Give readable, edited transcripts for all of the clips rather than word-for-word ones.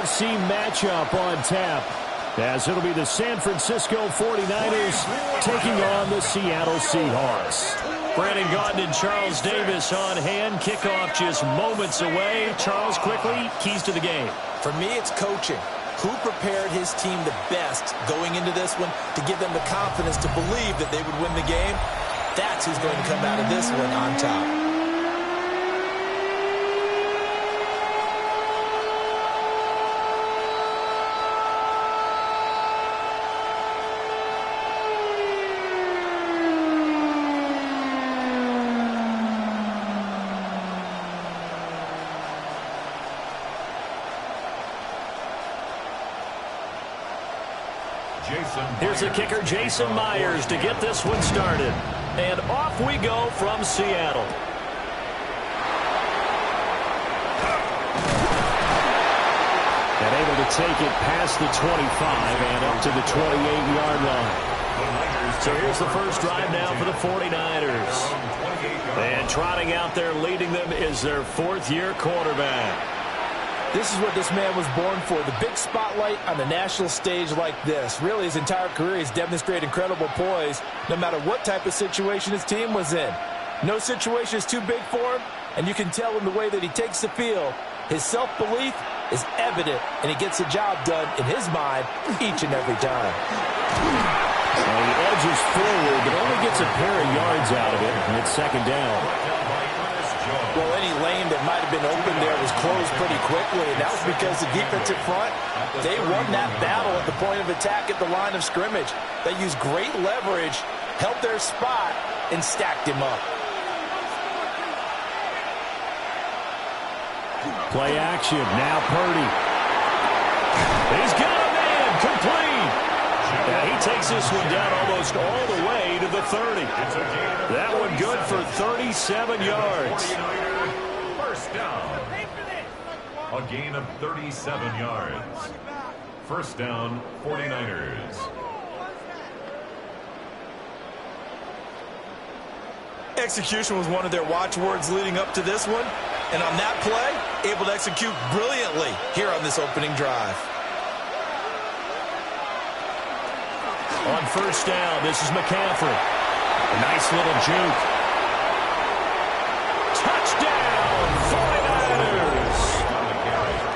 AFC matchup on tap, as it'll be the San Francisco 49ers taking on the Seattle Seahawks. Brandon Gaudin and Charles Davis on hand. Kickoff just moments away. Charles, quickly, keys to the game. For me, it's coaching. Who prepared his team the best going into this one to give them the confidence to believe that they would win the game? That's who's going to come out of this one on top. Here's the kicker, Jason Myers, to get this one started. And off we go from Seattle. And able to take it past the 25 and up to the 28-yard line. So here's the first drive now for the 49ers. And trotting out there leading them is their fourth-year quarterback. This is what this man was born for, the big spotlight on the national stage like this. Really, his entire career, he's demonstrated incredible poise, no matter what type of situation his team was in. No situation is too big for him, and you can tell in the way that he takes the field. His self-belief is evident, and he gets the job done in his mind each and every time. Well, he edges forward, but only gets a pair of yards out of it, and it's second down. Well, any lane that might have been open there was closed pretty quickly, and that was because the defensive front, they won that battle at the point of attack at the line of scrimmage. They used great leverage, held their spot, and stacked him up. Play action, now Purdy. He's got a man, complete. Yeah, he takes this one down almost all the way to the 30. That one good for 37 yards. First down. A gain of 37 yards. First down, 49ers. Execution was one of their watchwords leading up to this one. And on that play, able to execute brilliantly here on this opening drive. On first down, this is McCaffrey. A nice little juke. Touchdown, 49ers!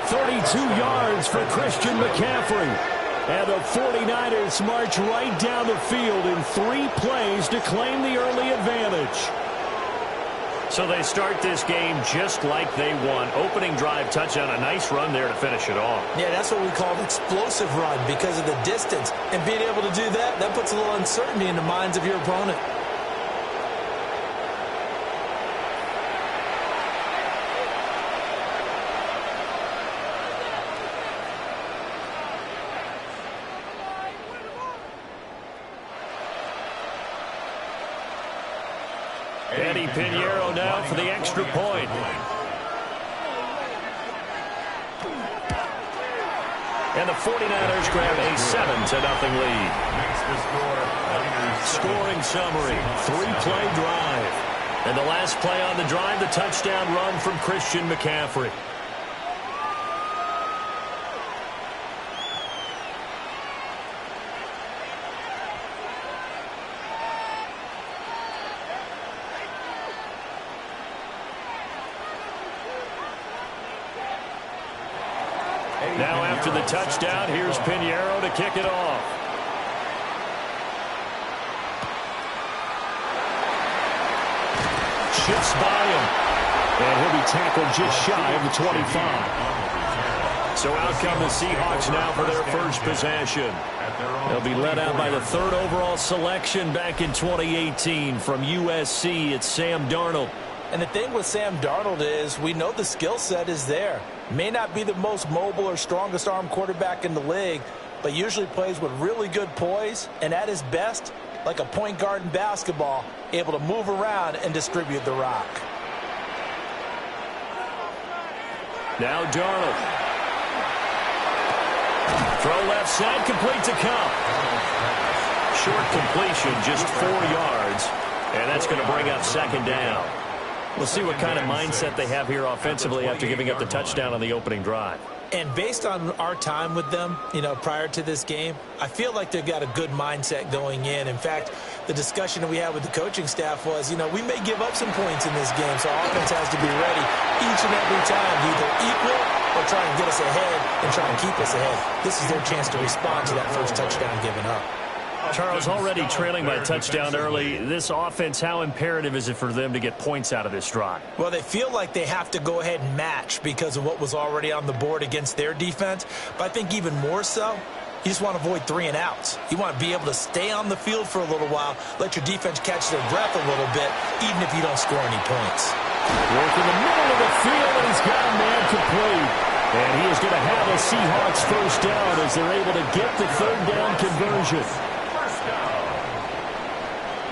32 yards for Christian McCaffrey. And the 49ers march right down the field in 3 plays to claim the early advantage. So they start this game just like they won. Opening drive touchdown, a nice run there to finish it off. Yeah, that's what we call an explosive run because of the distance. And being able to do that, that puts a little uncertainty in the minds of your opponent. Eddie Pinheiro now for the extra point. And the 49ers grab a 7-0 lead. Scoring summary, 3-play drive. And the last play on the drive, the touchdown run from Christian McCaffrey. Now after the touchdown, here's Pinheiro to kick it off. Shifts by him. And he'll be tackled just shy of the 25. So out come the Seahawks now for their first possession. They'll be led out by the 3rd overall selection back in 2018 from USC. It's Sam Darnold. And the thing with Sam Darnold is we know the skill set is there. May not be the most mobile or strongest arm quarterback in the league, but usually plays with really good poise, and at his best, like a point guard in basketball, able to move around and distribute the rock. Now Darnold. Throw left side, complete to Cup. Short completion, just 4 yards, and that's going to bring up second down. We'll see what kind of mindset they have here offensively after giving up the touchdown on the opening drive. And based on our time with them, prior to this game, I feel like they've got a good mindset going in. In fact, the discussion that we had with the coaching staff was, we may give up some points in this game, so our offense has to be ready each and every time to either equal or try and get us ahead and try and keep us ahead. This is their chance to respond to that first touchdown given up. Charles, already trailing by a touchdown early. This offense, how imperative is it for them to get points out of this drive? Well, they feel like they have to go ahead and match because of what was already on the board against their defense. But I think even more so, you just want to avoid 3 and outs. You want to be able to stay on the field for a little while, let your defense catch their breath a little bit, even if you don't score any points. Work in the middle of the field, and he's got a man complete. And he is going to have a Seahawks first down as they're able to get the third down conversion.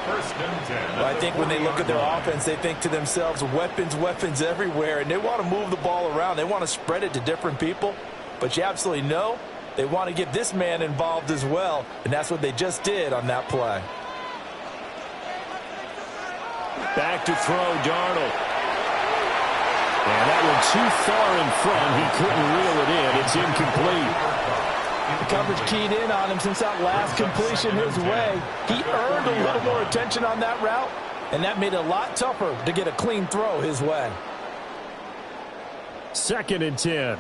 Well, I think when they look at their offense, they think to themselves, weapons, weapons everywhere, and they want to move the ball around. They want to spread it to different people, but you absolutely know they want to get this man involved as well, and that's what they just did on that play. Back to throw, Darnold. And that one too far in front. He couldn't reel it in. It's incomplete. The coverage keyed in on him since that last completion his way. He earned a little more attention on that route, and that made it a lot tougher to get a clean throw his way. 2nd and 10.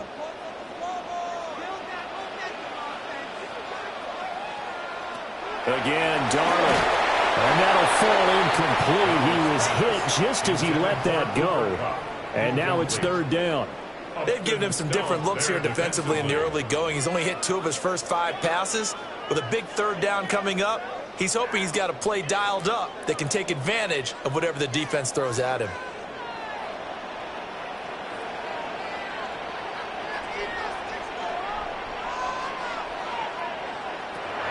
Again, Darnold. And that'll fall incomplete. He was hit just as he let that go. And now it's 3rd down. They've given him some different looks here defensively in the early going. He's only hit 2 of his first 5 passes. With a big 3rd down coming up, he's hoping he's got a play dialed up that can take advantage of whatever the defense throws at him.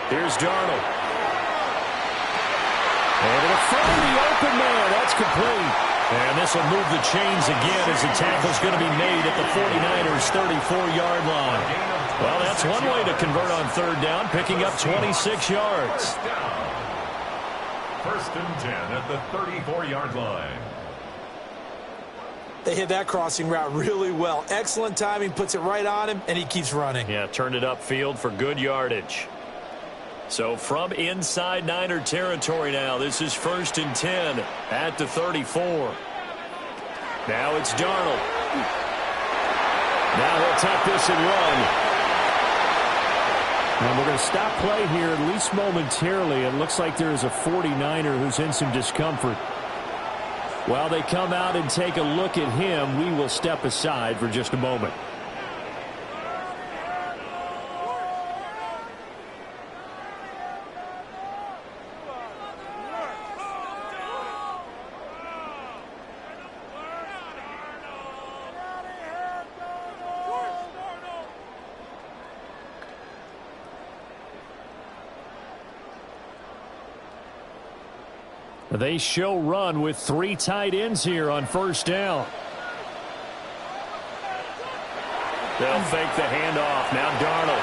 Here's Darnold. And it'll find the open man. That's complete. And this will move the chains again as the tackle's going to be made at the 49ers' 34-yard line. Well, that's one way to convert on 3rd down, picking up 26 yards. 1st and 10 at the 34-yard line. They hit that crossing route really well. Excellent timing, puts it right on him, and he keeps running. Yeah, turned it upfield for good yardage. So from inside Niner territory now, this is 1st and 10 at the 34. Now it's Darnold. Now he'll tuck this and run. And we're going to stop play here, at least momentarily. It looks like there is a 49er who's in some discomfort. While they come out and take a look at him, we will step aside for just a moment. They show run with 3 tight ends here on 1st down. They'll fake the handoff. Now Darnold.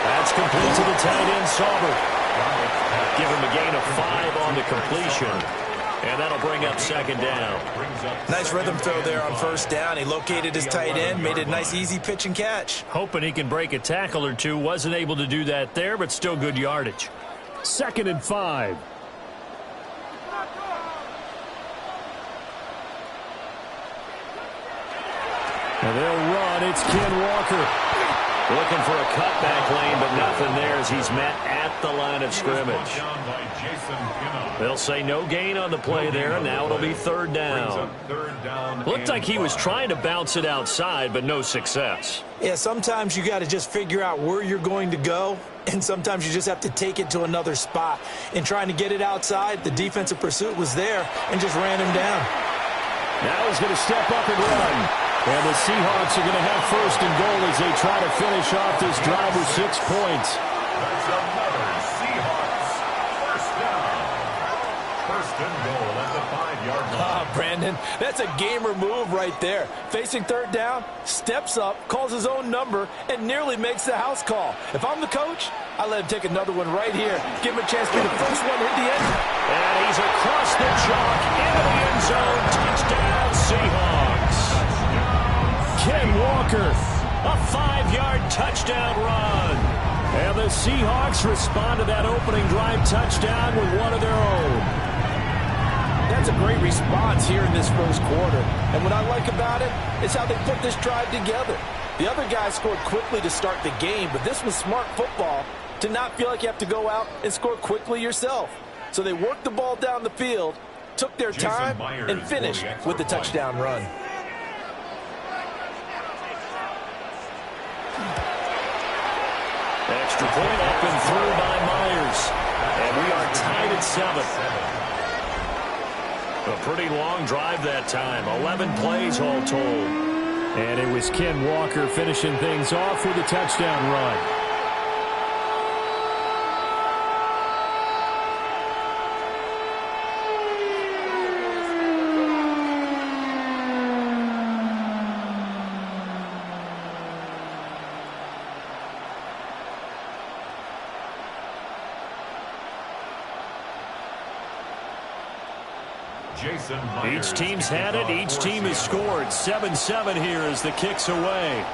That's complete to the tight end, Sauber. Give him a gain of 5 on the completion. And that'll bring up 2nd down. Nice rhythm throw there on 1st down. He located his tight end, made it a nice easy pitch and catch. Hoping he can break a tackle or two. Wasn't able to do that there, but still good yardage. 2nd and 5. And they'll run. It's Ken Walker. Looking for a cutback lane, but nothing there as he's met at the line of scrimmage. They'll say no gain on the play there, and now it'll be 3rd down. Looked like he was trying to bounce it outside, but no success. Yeah, sometimes you got to just figure out where you're going to go, and sometimes you just have to take it to another spot. In trying to get it outside, the defensive pursuit was there and just ran him down. Now he's going to step up and run. And the Seahawks are going to have 1st and goal as they try to finish off this drive with 6 points. That's another Seahawks 1st down. 1st and goal at the 5-yard line. Ah, Brandon, that's a gamer move right there. Facing 3rd down, steps up, calls his own number, and nearly makes the house call. If I'm the coach, I let him take another one right here. Give him a chance to be the first one to hit the end. And he's across the chalk into the end zone. Touchdown, Seahawks. Ken Walker A 5-yard touchdown run. And the Seahawks respond to that opening drive touchdown with one of their own. That's a great response here in this first quarter. And what I like about it is how they put this drive together. The other guys scored quickly to start the game, but this was smart football to not feel like you have to go out and score quickly yourself. So they worked the ball down the field, took their time, and finished with the touchdown run. Extra point up and through by Myers. And we are tied at 7. A pretty long drive that time. 11 plays all told. And it was Ken Walker finishing things off with a touchdown run. Each team's had it. Each team has scored. 7-7 here as the kick's away.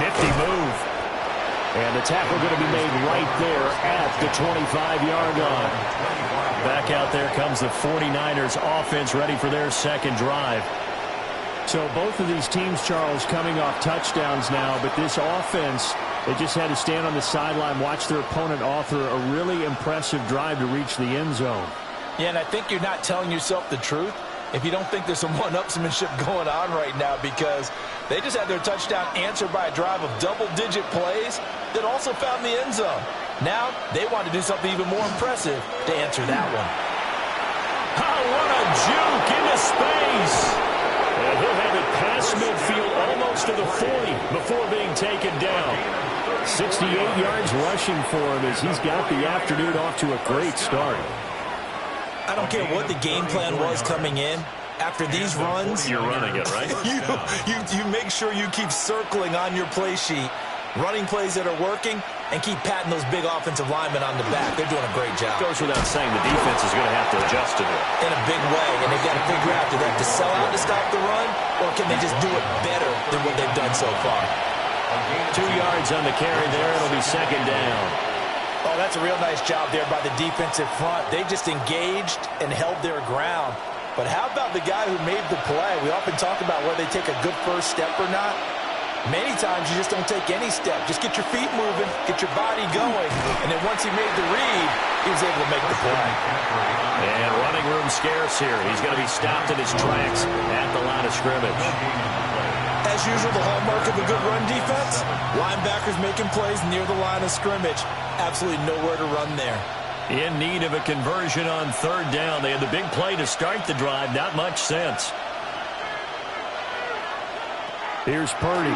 Nifty move. And the tackle going to be made right there at the 25-yard line. Back out there comes the 49ers offense ready for their second drive. So both of these teams, Charles, coming off touchdowns now, but this offense, they just had to stand on the sideline, watch their opponent author a really impressive drive to reach the end zone. Yeah, and I think you're not telling yourself the truth if you don't think there's some one-upsmanship going on right now, because they just had their touchdown answered by a drive of double-digit plays that also found the end zone. Now they want to do something even more impressive to answer that one. Oh, what a juke into space. And he'll have it past midfield almost to the 40 before being taken down. 68 yards rushing for him as he's got the afternoon off to a great start. I don't care what the game plan was coming in. After these runs, you're running it, right? you make sure you keep circling on your play sheet, running plays that are working, and keep patting those big offensive linemen on the back. They're doing a great job. Goes without saying the defense is going to have to adjust to it. In a big way, and they've got to figure out, do they have to sell out to stop the run, or can they just do it better than what they've done so far? 2 yards on the carry there. It'll be second down. Oh, that's a real nice job there by the defensive front. They just engaged and held their ground. But how about the guy who made the play? We often talk about whether they take a good first step or not. Many times you just don't take any step. Just get your feet moving, get your body going, and then once he made the read, he was able to make the play. And running room scarce here. He's going to be stopped in his tracks at the line of scrimmage. As usual, the hallmark of a good run defense, linebackers making plays near the line of scrimmage. Absolutely nowhere to run there. In need of a conversion on third down. They had the big play to start the drive. Not much sense. Here's Purdy.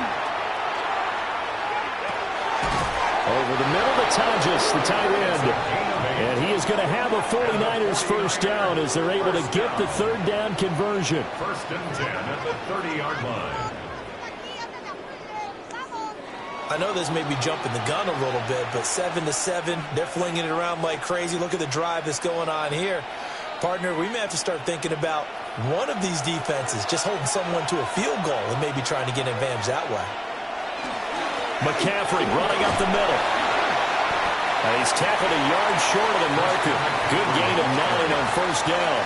Over the middle to Tonjes, the tight end. And he is going to have a 49ers first down as they're able to get the third down conversion. First and 10 at the 30-yard line. I know this may be jumping the gun a little bit, but 7-7, they're flinging it around like crazy. Look at the drive that's going on here. Partner, we may have to start thinking about one of these defenses just holding someone to a field goal and maybe trying to get an advantage that way. McCaffrey running up the middle. He's tackled a yard short of the marker. Good gain of 9 on first down.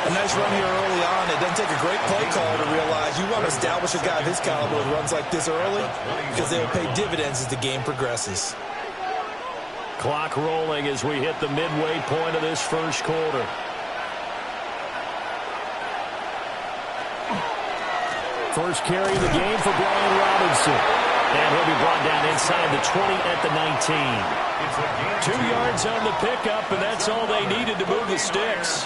A nice run here early on. It doesn't take a great play call to realize you want to establish a guy of his caliber with runs like this early because they will pay dividends as the game progresses. Clock rolling as we hit the midway point of this first quarter. First carry of the game for Brian Robinson. And he'll be brought down inside the 20 at the 19. 2 yards on the pickup, and that's all they needed to move the sticks.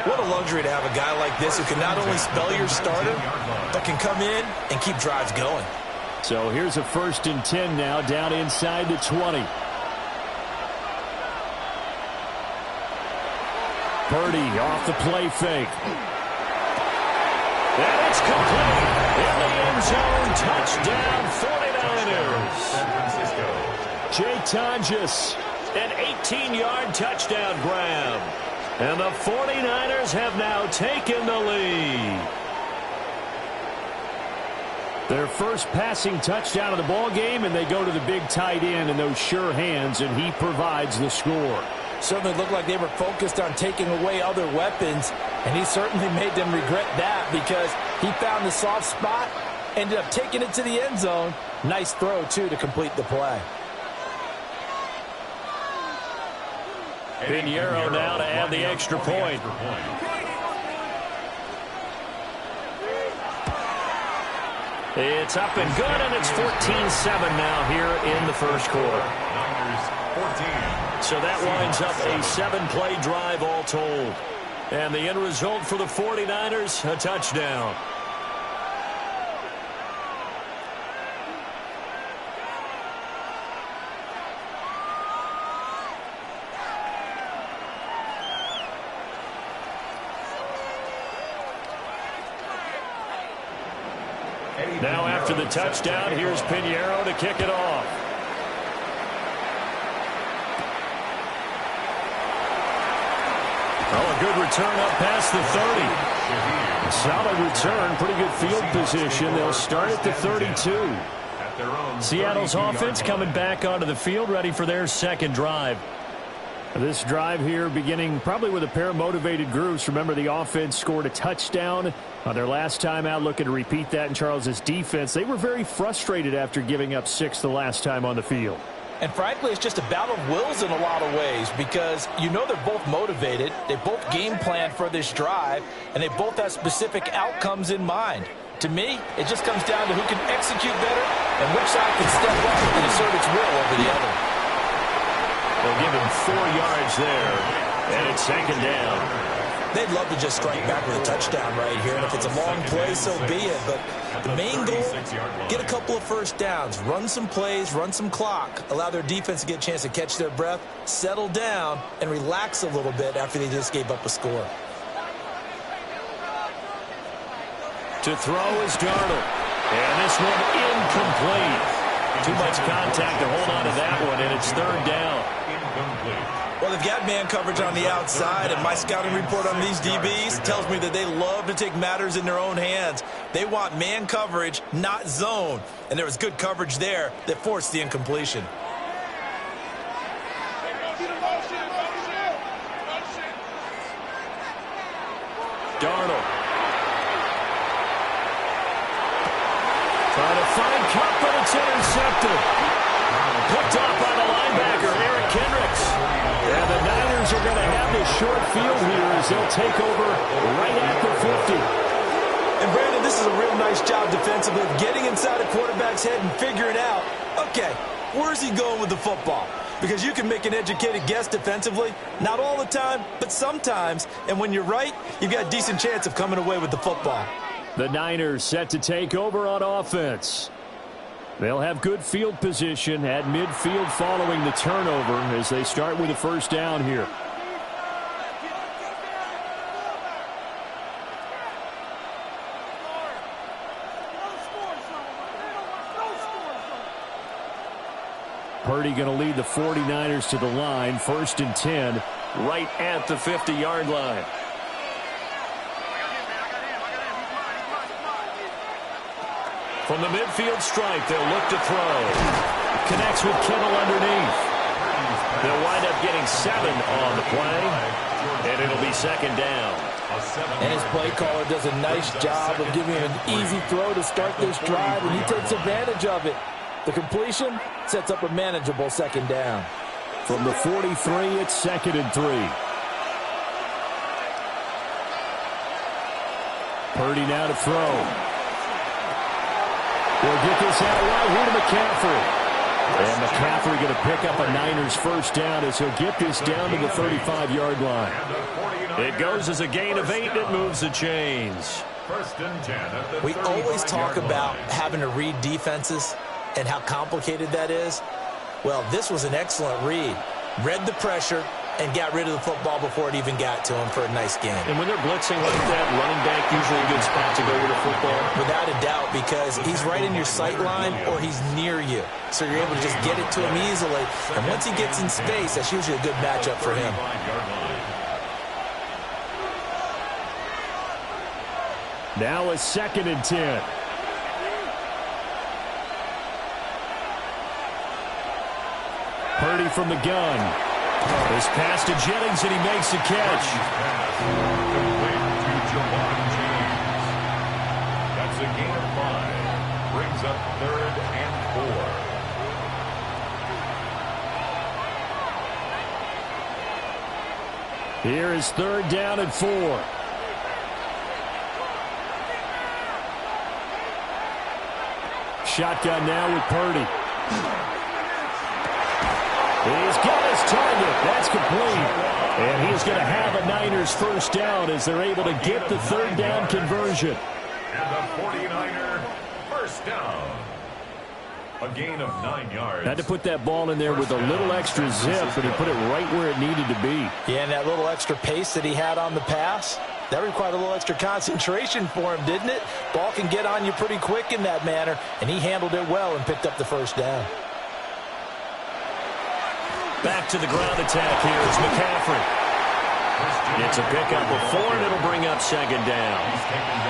What a luxury to have a guy like this who can not only spell your starter, but can come in and keep drives going. So here's a 1st and 10 now, down inside the 20. Purdy off the play fake. And it's complete. In the end zone, touchdown 49ers. Jay Tonjes, an 18-yard touchdown grab. And the 49ers have now taken the lead. Their first passing touchdown of the ball game, and they go to the big tight end in those sure hands, and he provides the score. Certainly looked like they were focused on taking away other weapons, and he certainly made them regret that because he found the soft spot, ended up taking it to the end zone. Nice throw, too, to complete the play. Pinheiro now to add the extra point. It's up and good, and it's 14-7 now here in the first quarter. So that winds up a 7-play drive all told. And the end result for the 49ers, a touchdown. Now after the touchdown, here's Pinheiro to kick it off. Oh, a good return up past the 30. A solid return, pretty good field position. They'll start at the 32. Seattle's offense coming back onto the field, ready for their second drive. This drive here beginning probably with a pair of motivated groups. Remember, the offense scored a touchdown on their last time out, looking to repeat that in Charles's defense. They were very frustrated after giving up 6 the last time on the field. And frankly, it's just a battle of wills in a lot of ways because you know they're both motivated. They both game planned for this drive, and they both have specific outcomes in mind. To me, it just comes down to who can execute better and which side can step up and assert its will over the other. They'll give him 4 yards there, and it's second down. They'd love to just strike back with a touchdown right here, and if it's a long play, so be it. But the main goal, get a couple of first downs, run some plays, run some clock, allow their defense to get a chance to catch their breath, settle down, and relax a little bit after they just gave up a score. To throw is Darnold, and this one incomplete. Too much contact to hold on to that one, and it's third down. Well, they've got man coverage on the outside, and my scouting report on these DBs tells me that they love to take matters in their own hands. They want man coverage, not zone. And there was good coverage there that forced the incompletion. Darnold. Trying to find Cup, but it's intercepted. Picked off by the linebacker, Eric Kendricks. And the Niners are going to have this short field here as they'll take over right at the 50. And, Brandon, this is a real nice job defensively of getting inside a quarterback's head and figuring out, okay, where's he going with the football? Because you can make an educated guess defensively, not all the time, but sometimes. And when you're right, you've got a decent chance of coming away with the football. The Niners set to take over on offense. They'll have good field position at midfield following the turnover as they start with a first down here. Purdy going to lead the 49ers to the line, 1st and 10, right at the 50-yard line. From the midfield stripe, they'll look to throw. Connects with Kittle underneath. They'll wind up getting 7 on the play, and it'll be second down. And his play caller does a nice job of giving him an easy throw to start this drive, and he takes advantage of it. The completion sets up a manageable second down. From the 43, it's 2nd and 3. Purdy now to throw. They'll get this out wide here to McCaffrey. And McCaffrey going to pick up a Niners first down as he'll get this down to the 35-yard line. It goes as a gain of 8, and it moves the chains. We always talk about having to read defenses and how complicated that is. Well, this was an excellent read. Read the pressure and got rid of the football before it even got to him for a nice game. And when they're blitzing like that, running back usually a good spot to go with the football. Without a doubt, because he's right in your sight line or he's near you. So you're able to just get it to him easily. And once he gets in space, that's usually a good matchup for him. Now a 2nd and 10. Purdy from the gun. This pass to Jennings, and he makes the catch. That's a gain of 5. Brings up 3rd and 4. Here is 3rd down and 4. Shotgun now with Purdy. He's got his target. That's complete. And he's going to have a Niners first down as they're able to get the 3rd down conversion. And the 49er first down. A gain of 9 yards. Had to put that ball in there with a little extra zip, but he put it right where it needed to be. Yeah, and that little extra pace that he had on the pass, that required a little extra concentration for him, didn't it? Ball can get on you pretty quick in that manner, and he handled it well and picked up the first down. Back to the ground attack here is McCaffrey. It's a pickup of 4, and it'll bring up 2nd down.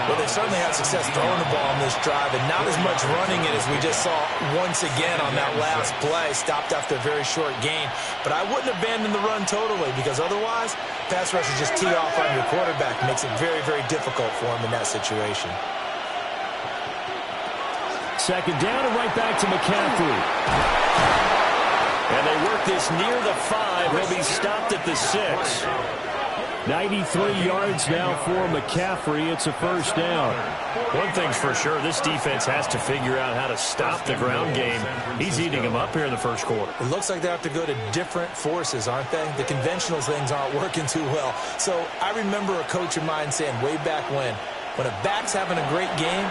Well, they certainly had success throwing the ball on this drive, and not as much running it as we just saw once again on that last play. Stopped after a very short gain. But I wouldn't abandon the run totally, because otherwise, pass rushers just tee off on your quarterback. It makes it very, very difficult for him in that situation. 2nd down and right back to McCaffrey. And they work this near the 5. He'll be stopped at the 6. 93 yards now for McCaffrey. It's a first down. One thing's for sure, this defense has to figure out how to stop the ground game. He's eating them up here in the first quarter. It looks like they have to go to different forces, aren't they? The conventional things aren't working too well. So I remember a coach of mine saying way back when a back's having a great game,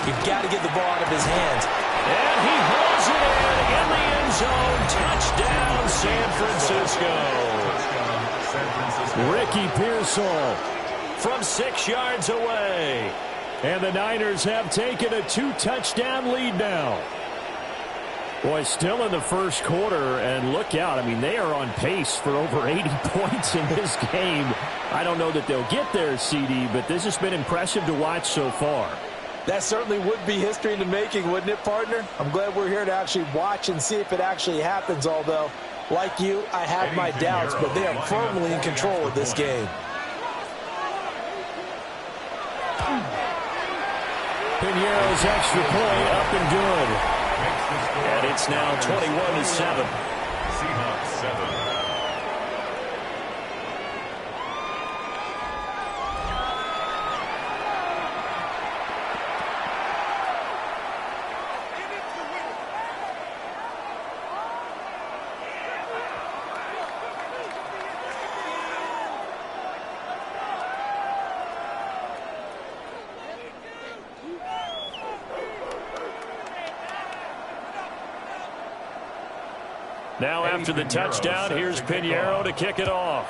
you've got to get the ball out of his hands. And he hauls it in the end zone. Touchdown, San Francisco. Ricky Pearsall from 6 yards away. And the Niners have taken a 2-touchdown lead now. Boy, still in the first quarter, and look out. I mean, they are on pace for over 80 points in this game. I don't know that they'll get there, CD, but this has been impressive to watch so far. That certainly would be history in the making, wouldn't it, partner? I'm glad we're here to actually watch and see if it actually happens, although, like you, I have my doubts, but they are firmly in control of this game. Piñeiro's extra point up and good. And it's now 21-7. Seahawks 7. Now after the touchdown, here's Piñeiro to kick it off.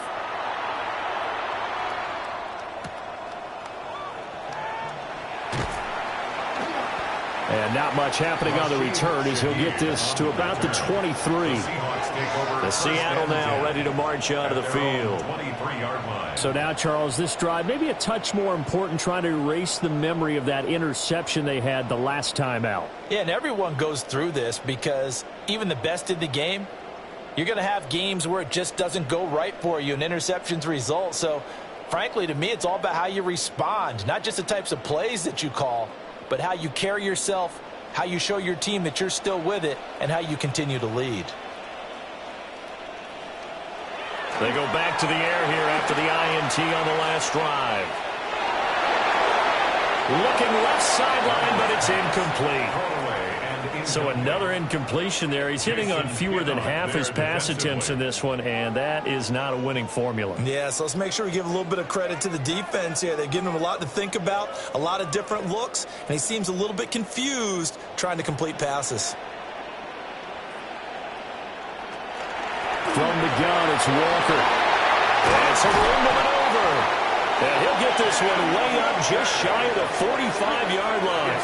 And not much happening on the return as he'll get this to about the 23. The Seattle now ready to march out of the field. So now, Charles, this drive maybe a touch more important, trying to erase the memory of that interception they had the last time out. Yeah, and everyone goes through this because even the best in the game, you're going to have games where it just doesn't go right for you and interceptions result. So, frankly, to me, it's all about how you respond, not just the types of plays that you call, but how you carry yourself, how you show your team that you're still with it, and how you continue to lead. They go back to the air here after the INT on the last drive. Looking left sideline, but it's incomplete. So another incompletion there. He's hitting on fewer than half his pass attempts in this one, and that is not a winning formula. Yeah, so let's make sure we give a little bit of credit to the defense here. They've given him a lot to think about, a lot of different looks, and he seems a little bit confused trying to complete passes. From the gun, it's Walker. And so we're in the maneuver. And he'll get this one way up just shy of the 45-yard line.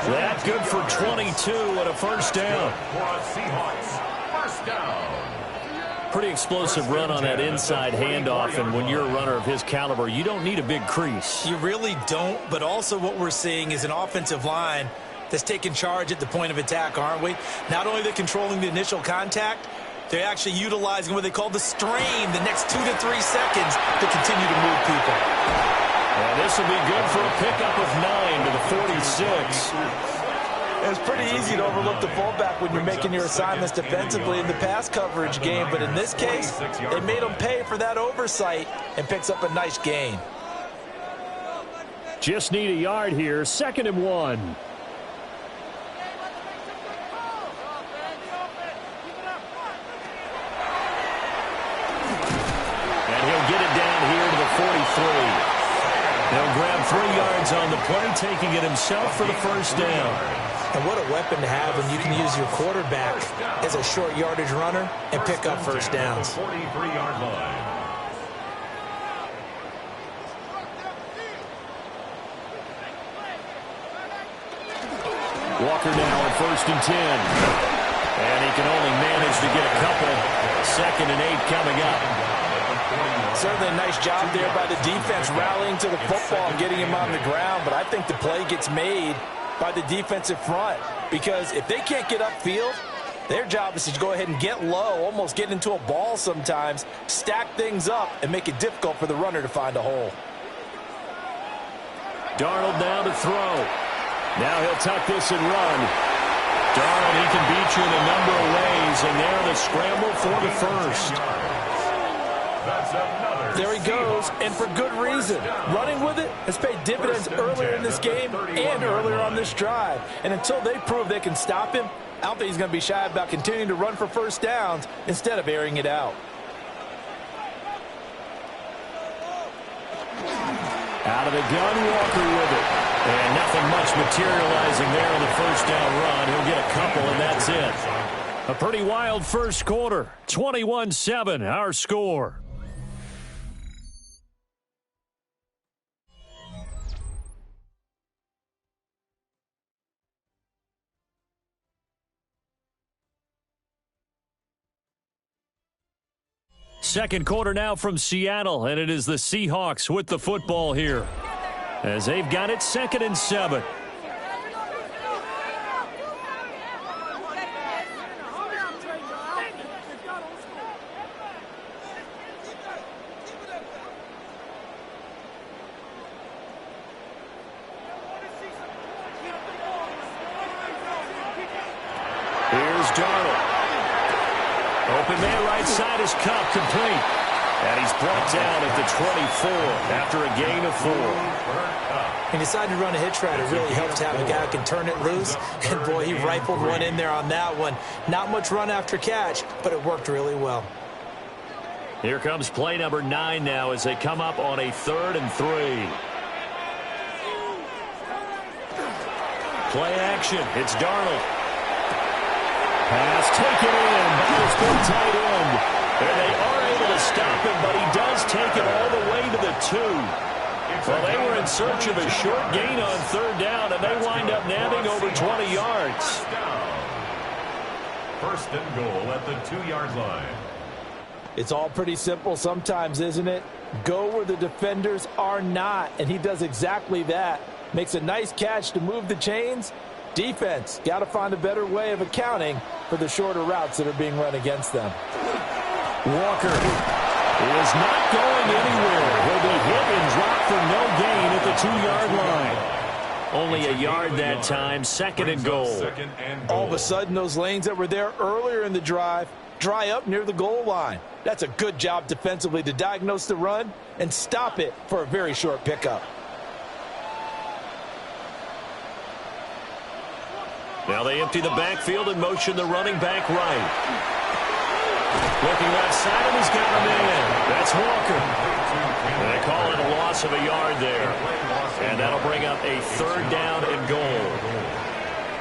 That good for 22 and a first down. For Seahawks, first down. Pretty explosive run on that inside handoff, and when you're a runner of his caliber, you don't need a big crease. You really don't, but also what we're seeing is an offensive line that's taking charge at the point of attack, aren't we? Not only are they controlling the initial contact, they're actually utilizing what they call the strain, the next 2 to 3 seconds to continue to move people. And this will be good for a pickup of 9 to the 46. It's pretty easy to overlook the fullback when you're making your assignments defensively in the pass coverage game, but in this case, they made him pay for that oversight and picks up a nice gain. Just need a yard here, 2nd and 1. And he'll get it down here to the 43. He'll grab 3 yards on the play, taking it himself for the first down. And what a weapon to have when you can use your quarterback as a short yardage runner and pick up first downs. 43-yard line. Walker now at 1st and 10. And he can only manage to get a couple. 2nd and 8 coming up. Certainly a nice job there by the defense rallying to the football and getting him on the ground, but I think the play gets made by the defensive front, because if they can't get upfield, their job is to go ahead and get low, almost get into a ball sometimes, stack things up, and make it difficult for the runner to find a hole. Darnold now to throw. Now he'll tuck this and run. Darnold, he can beat you in a number of ways, and there the scramble for the first. There he goes, and for good reason. Running with it has paid dividends earlier in this game and earlier on this drive. And until they prove they can stop him, I don't think he's going to be shy about continuing to run for first downs instead of airing it out. Out of the gun, Walker with it. And nothing much materializing there on the first down run. He'll get a couple, and that's it. A pretty wild first quarter. 21-7, our score. Second quarter now from Seattle, and it is the Seahawks with the football here, as they've got it 2nd and 7. Here's Darnold. Open man right side is Cup, complete. And he's brought down at the 24 after a gain of 4. He decided to run a hitch route. It really helps to have a guy who can turn it loose. And, boy, he rifled one in there on that one. Not much run after catch, but it worked really well. Here comes play number 9 now as they come up on a 3rd and 3. Play action. It's Darnold. Pass taken in by his big tight end. And they are able to stop him, but he does take it all the way to the 2. Well, they were in search of a short gain on 3rd down, and they wind up nabbing over 20 yards. 1st and goal at the 2-yard line. It's all pretty simple sometimes, isn't it? Go where the defenders are not, and he does exactly that. Makes a nice catch to move the chains. Defense got to find a better way of accounting for the shorter routes that are being run against them. Walker is not going anywhere. He'll be hit and dropped for no gain at the 2-yard line. Only a yard that time, 2nd and goal. All of a sudden, those lanes that were there earlier in the drive dry up near the goal line. That's a good job defensively to diagnose the run and stop it for a very short pickup. Now they empty the backfield and motion the running back right. Looking left side, and he's got a man. That's Walker. And they call it a loss of a yard there. And that'll bring up a 3rd down and goal.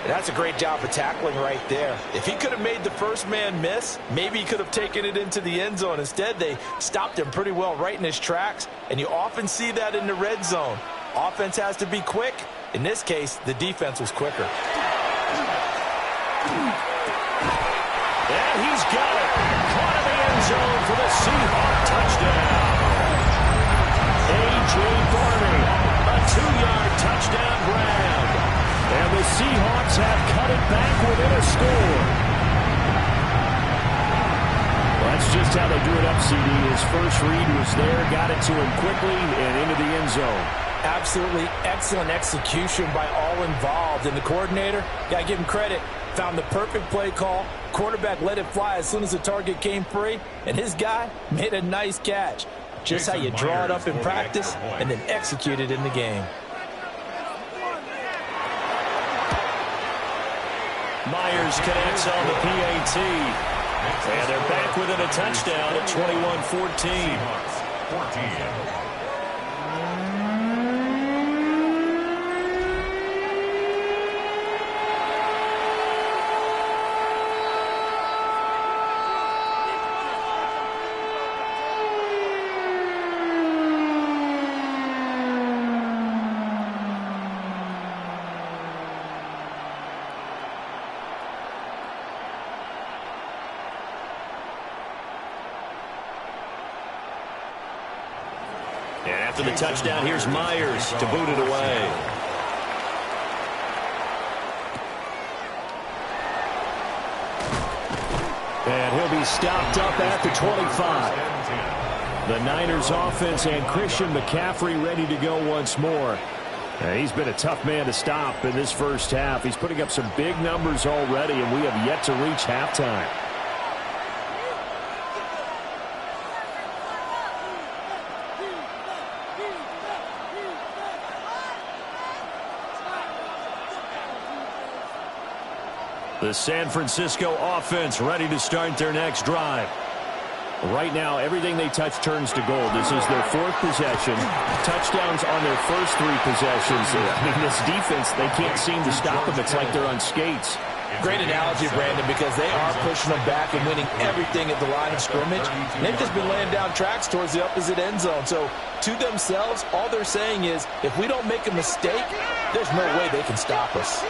That's a great job of tackling right there. If he could have made the first man miss, maybe he could have taken it into the end zone. Instead, they stopped him pretty well right in his tracks, and you often see that in the red zone. Offense has to be quick. In this case, the defense was quicker. And he's got it. Caught in the end end zone for the Seahawk touchdown. A.J. Barney, a 2-yard touchdown grab. And the Seahawks have cut it back within a score. Well, that's just how they drew it up, CD. His first read was there, got it to him quickly, and into the end zone. Absolutely excellent execution by all involved. And the coordinator, got to give him credit, found the perfect play call. Quarterback let it fly as soon as the target came free, and his guy made a nice catch. Just how you draw it up in practice and then execute it in the game. Myers connects on the PAT. And they're back within a touchdown at 21-14. And after the touchdown, here's Myers to boot it away. And he'll be stopped up at the 25. The Niners offense and Christian McCaffrey ready to go once more. He's been a tough man to stop in this first half. He's putting up some big numbers already, and we have yet to reach halftime. The San Francisco offense ready to start their next drive. Right now, everything they touch turns to gold. This is their fourth possession. Touchdowns on their first three possessions. I mean, this defense, they can't seem to stop them. It's like they're on skates. Great analogy, Brandon, because they are pushing them back and winning everything at the line of scrimmage. And they've just been laying down tracks towards the opposite end zone. So, to themselves, all they're saying is, if we don't make a mistake, there's no way they can stop us.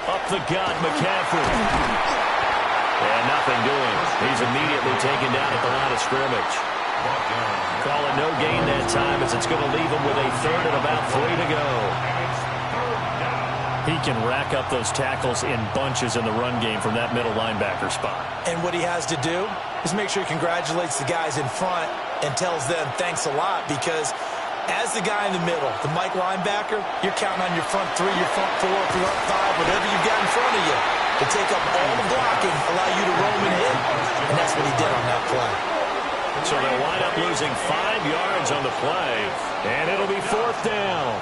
Up the gut, McCaffrey. And nothing doing. He's immediately taken down at the line of scrimmage. Call it no gain that time as it's going to leave him with a third and about 3 to go. He can rack up those tackles in bunches in the run game from that middle linebacker spot. And what he has to do is make sure he congratulates the guys in front and tells them thanks a lot, because as the guy in the middle, the Mike linebacker, you're counting on your front three, your front four, front five, whatever you've got in front of you to take up all the blocking, allow you to roam and hit. And that's what he did on that play. So they'll wind up losing 5 yards on the play, and it'll be 4th down.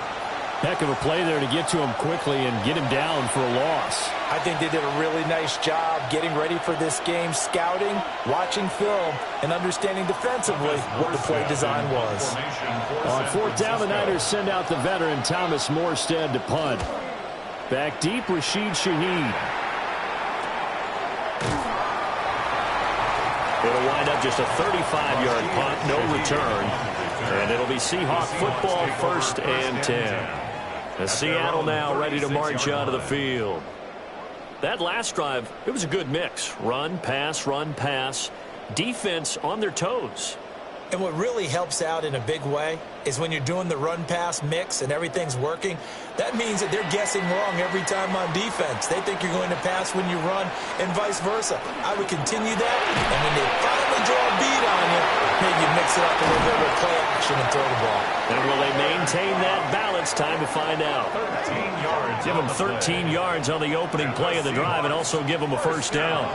Heck of a play there to get to him quickly and get him down for a loss. I think they did a really nice job getting ready for this game, scouting, watching film, and understanding defensively what the play design was. On 4th down, the Niners send out the veteran Thomas Morstead to punt. Back deep, Rashid Shaheed. It'll wind up just a 35-yard punt, no return. And it'll be Seahawk football, 1st and 10. Seattle now ready to march onto the field. That last drive, it was a good mix. Run, pass, defense on their toes. And what really helps out in a big way is when you're doing the run-pass mix and everything's working, that means that they're guessing wrong every time on defense. They think you're going to pass when you run and vice versa. I would continue that, and when they finally draw a beat on you, maybe mix it up a little bit with play action and throw the ball. And will they maintain that balance? Time to find out. 13 yards. Give them 13 yards on the opening play of the drive and also give them a 1st down.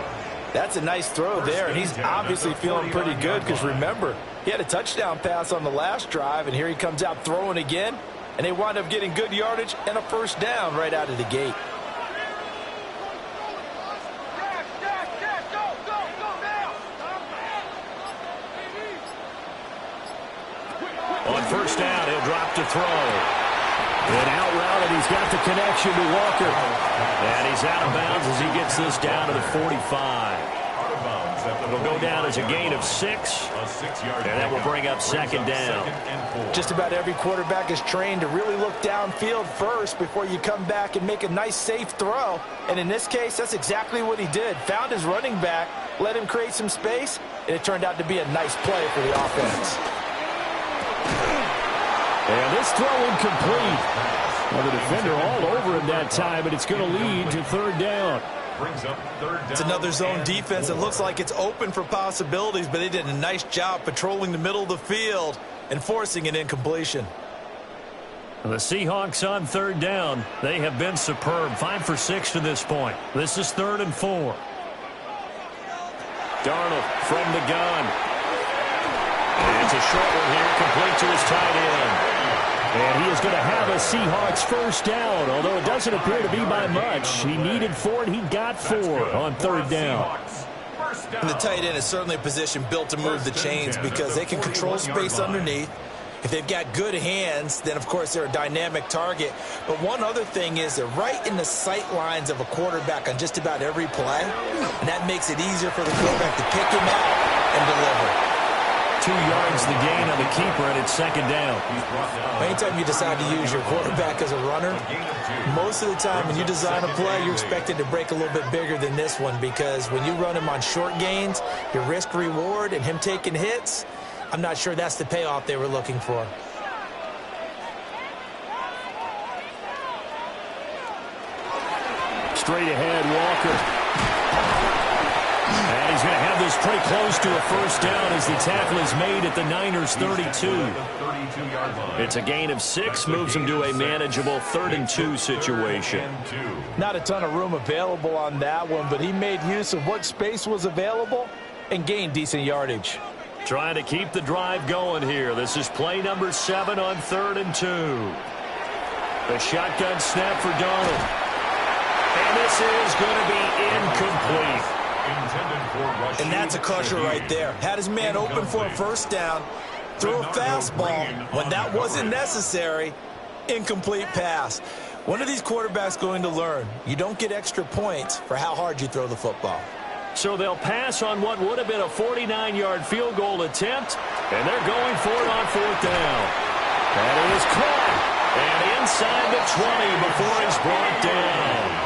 That's a nice throw there, and he's obviously feeling pretty good because, remember, he had a touchdown pass on the last drive, and here he comes out throwing again, and they wind up getting good yardage and a 1st down right out of the gate. On 1st down, he'll drop to throw. And out route, and he's got the connection to Walker. And he's out of bounds as he gets this down to the 45. It'll go down as a gain of 6, and that will bring up second down. Just about every quarterback is trained to really look downfield first before you come back and make a nice, safe throw. And in this case, that's exactly what he did. Found his running back, let him create some space, and it turned out to be a nice play for the offense. And this throw incomplete. Well, the defender all over him that time, but it's going to lead to third down. It's another zone defense. It looks like it's open for possibilities, but they did a nice job patrolling the middle of the field and forcing an incompletion. The Seahawks on third down. They have been superb. 5 for 6 to this point. This is 3rd and 4. Darnold from the gun. And it's a short one here, complete to his tight end. And he is going to have a Seahawks first down, although it doesn't appear to be by much. He needed 4, and he got 4 on third down. And the tight end is certainly a position built to move the chains because they can control space underneath. If they've got good hands, then, of course, they're a dynamic target. But one other thing is they're right in the sight lines of a quarterback on just about every play, and that makes it easier for the quarterback to pick him out and deliver. 2 yards the gain on the keeper, and it's second down. Anytime you decide to use your quarterback as a runner, most of the time when you design a play, you're expected to break a little bit bigger than this one because when you run him on short gains, your risk-reward and him taking hits, I'm not sure that's the payoff they were looking for. Straight ahead, Walker. And he's going to have this pretty close to a first down as the tackle is made at the Niners' 32. It's a gain of 6, moves him to a manageable 3rd and 2 situation. Not a ton of room available on that one, but he made use of what space was available and gained decent yardage. Trying to keep the drive going here. This is play number 7 on 3rd and 2. The shotgun snap for Darnold. And this is going to be incomplete. And that's a crusher right there. Had his man open for a first down, threw a fastball when that wasn't necessary, incomplete pass. When are these quarterbacks going to learn? You don't get extra points for how hard you throw the football. So they'll pass on what would have been a 49-yard field goal attempt, and they're going for it on 4th down. That is caught, and inside the 20 before it's brought down.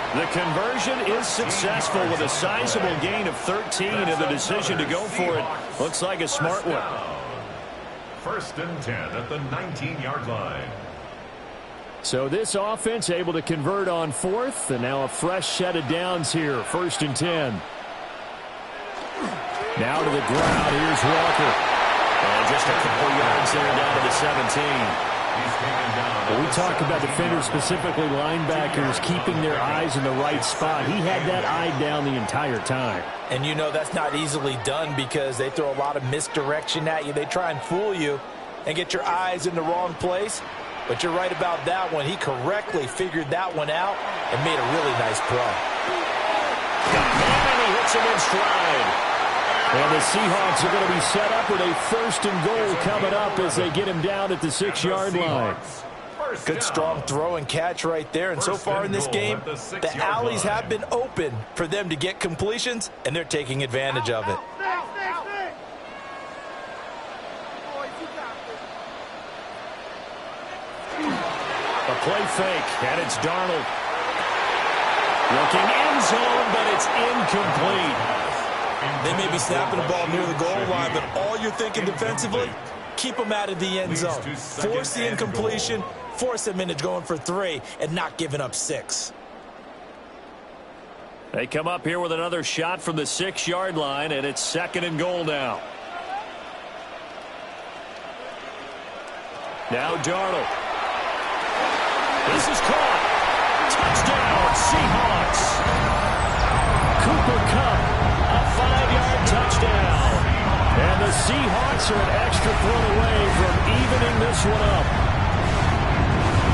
The conversion is successful with a sizable gain of 13, and the decision to go for it looks like a smart one. 1st and 10 at the 19-yard line. So this offense able to convert on 4th, and now a fresh set of downs here. 1st and 10. Now to the ground. Here's Walker. And just a couple yards there down to the 17. Well, we talk about defenders, specifically linebackers, keeping their eyes in the right spot. He had that eye down the entire time. And you know that's not easily done because they throw a lot of misdirection at you. They try and fool you and get your eyes in the wrong place. But you're right about that one. He correctly figured that one out and made a really nice play. And he hits him in stride. And the Seahawks are going to be set up with a 1st and goal coming up as they get him down at the 6-yard line. Good strong throw and catch right there. And so far in this game, the alleys have been open for them to get completions, and they're taking advantage of it. A play fake, and it's Darnold. Looking end zone, but it's incomplete. They may be snapping the ball near the goal line, but all you're thinking defensively, keep them out of the end zone. Force the incompletion, force them into going for 3, and not giving up 6. They come up here with another shot from the 6-yard line, and it's 2nd and goal now. Now Darnold. This is caught. Touchdown, Seahawks. Cooper Kupp, a 5-yard touchdown. And the Seahawks are an extra point away from evening this one up.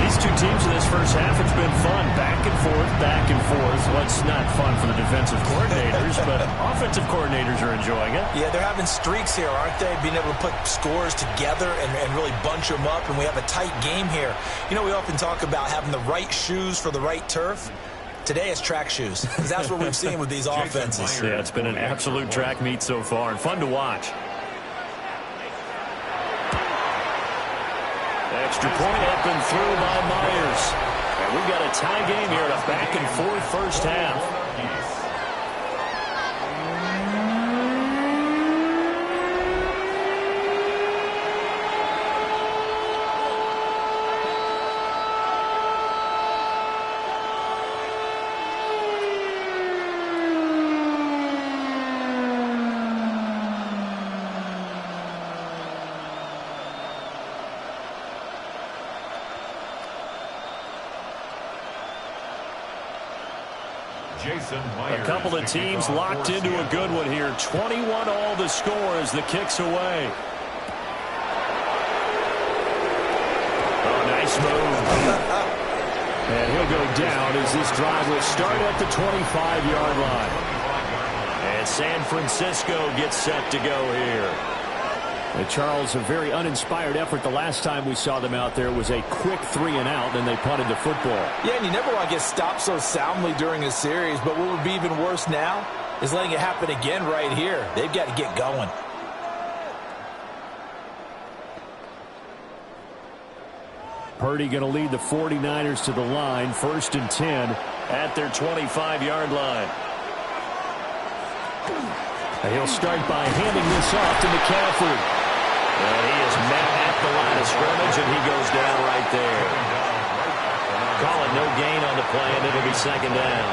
These two teams in this first half, it's been fun. Back and forth, back and forth. Well, it's not fun for the defensive coordinators, but offensive coordinators are enjoying it. Yeah, they're having streaks here, aren't they? Being able to put scores together and really bunch them up, and we have a tight game here. You know, we often talk about having the right shoes for the right turf. Today it's track shoes, because that's what we've seen with these offenses. Yeah, it's been an absolute track meet so far, and fun to watch. Extra point up and through by Myers. And we've got a tie game here, a back-and-forth first half. A couple of teams locked into a good one here. 21 all the score as the kick's away. Oh, nice move. And he'll go down as this drive will start at the 25-yard line. And San Francisco gets set to go here. Charles, a very uninspired effort. The last time we saw them out there was a quick 3-and-out, and they punted the football. Yeah, and you never want to get stopped so soundly during a series, but what would be even worse now is letting it happen again right here. They've got to get going. Purdy going to lead the 49ers to the line, 1st and 10 at their 25-yard line. And he'll start by handing this off to McCaffrey. And he is met at the line of scrimmage, and he goes down right there. Call it no gain on the play, and it'll be second down.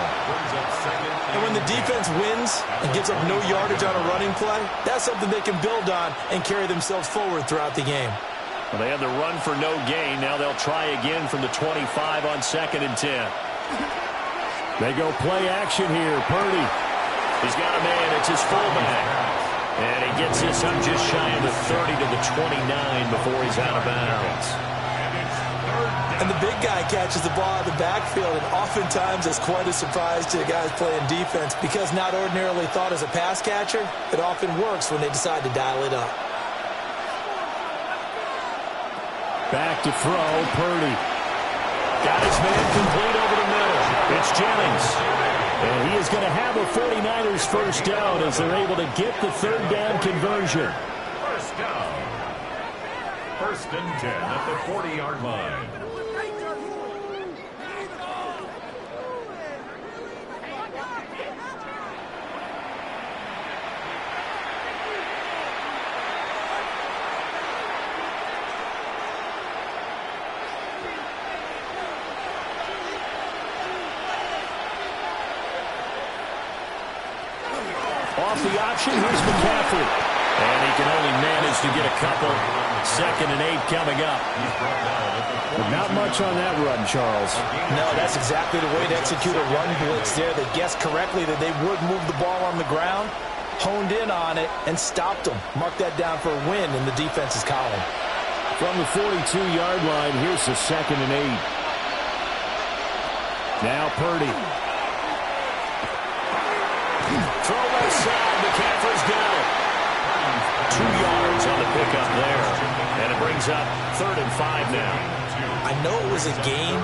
And when the defense wins and gives up no yardage on a running play, that's something they can build on and carry themselves forward throughout the game. Well, they had the run for no gain. Now they'll try again from the 25 on 2nd and 10. They go play action here. Purdy. He's got a man. It's his fullback. And he gets this up just shy of the 30 to the 29 before he's out of bounds. And the big guy catches the ball out of the backfield, and oftentimes it's quite a surprise to the guys playing defense because not ordinarily thought as a pass catcher, it often works when they decide to dial it up. Back to throw, Purdy. Got his man complete over the middle. It's Jennings. And he is going to have a 49ers first down as they're able to get the 3rd down conversion. First down. 1st and 10 at the 40-yard line. Off the option, here's McCaffrey. And he can only manage to get a couple. 2nd and 8 coming up. But not much on that run, Charles. No, that's exactly the way to execute a run blitz there. They guessed correctly that they would move the ball on the ground, honed in on it, and stopped them. Mark that down for a win in the defense's column. From the 42-yard line, here's the 2nd and 8. Now Purdy. Throw left side. McCaffrey's got it. 2 yards on the pickup there. And it brings up 3rd and 5 now. I know it was a game,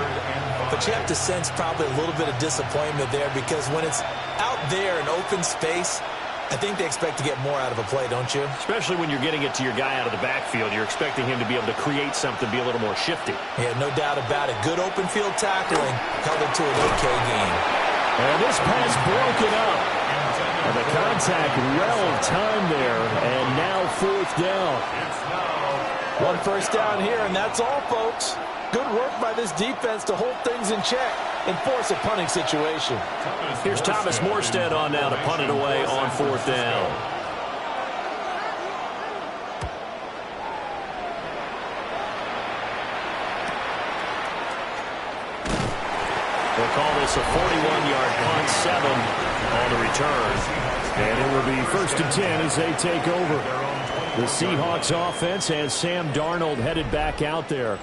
but you have to sense probably a little bit of disappointment there because when it's out there in open space, I think they expect to get more out of a play, don't you? Especially when you're getting it to your guy out of the backfield. You're expecting him to be able to create something, be a little more shifty. Yeah, no doubt about it. Good open field tackling, held it to an okay game. And this pass broken up. And the contact well timed there, and now 4th down. 1 first down here, and that's all, folks. Good work by this defense to hold things in check and force a punting situation. Here's Thomas Morstead on now to punt it away on 4th down. They'll call this a 41-yard punt, 7 on the return. And it will be 1st and 10 as they take over. The Seahawks offense has Sam Darnold headed back out there.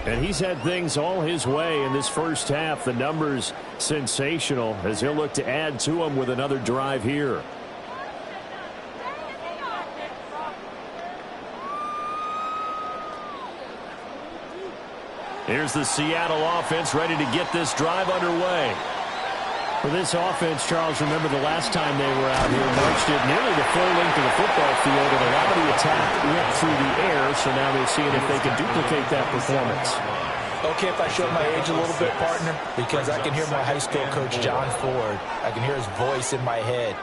And he's had things all his way in this first half. The numbers sensational as he'll look to add to them with another drive here. Here's the Seattle offense ready to get this drive underway. For this offense, Charles, remember the last time they were out here, marched it nearly the full length of the football field, and a lot of the attack went through the air, so now they're seeing if they can duplicate that performance. Okay, if I show my age a little bit, partner, because I can hear my high school coach, John Ford. I can hear his voice in my head.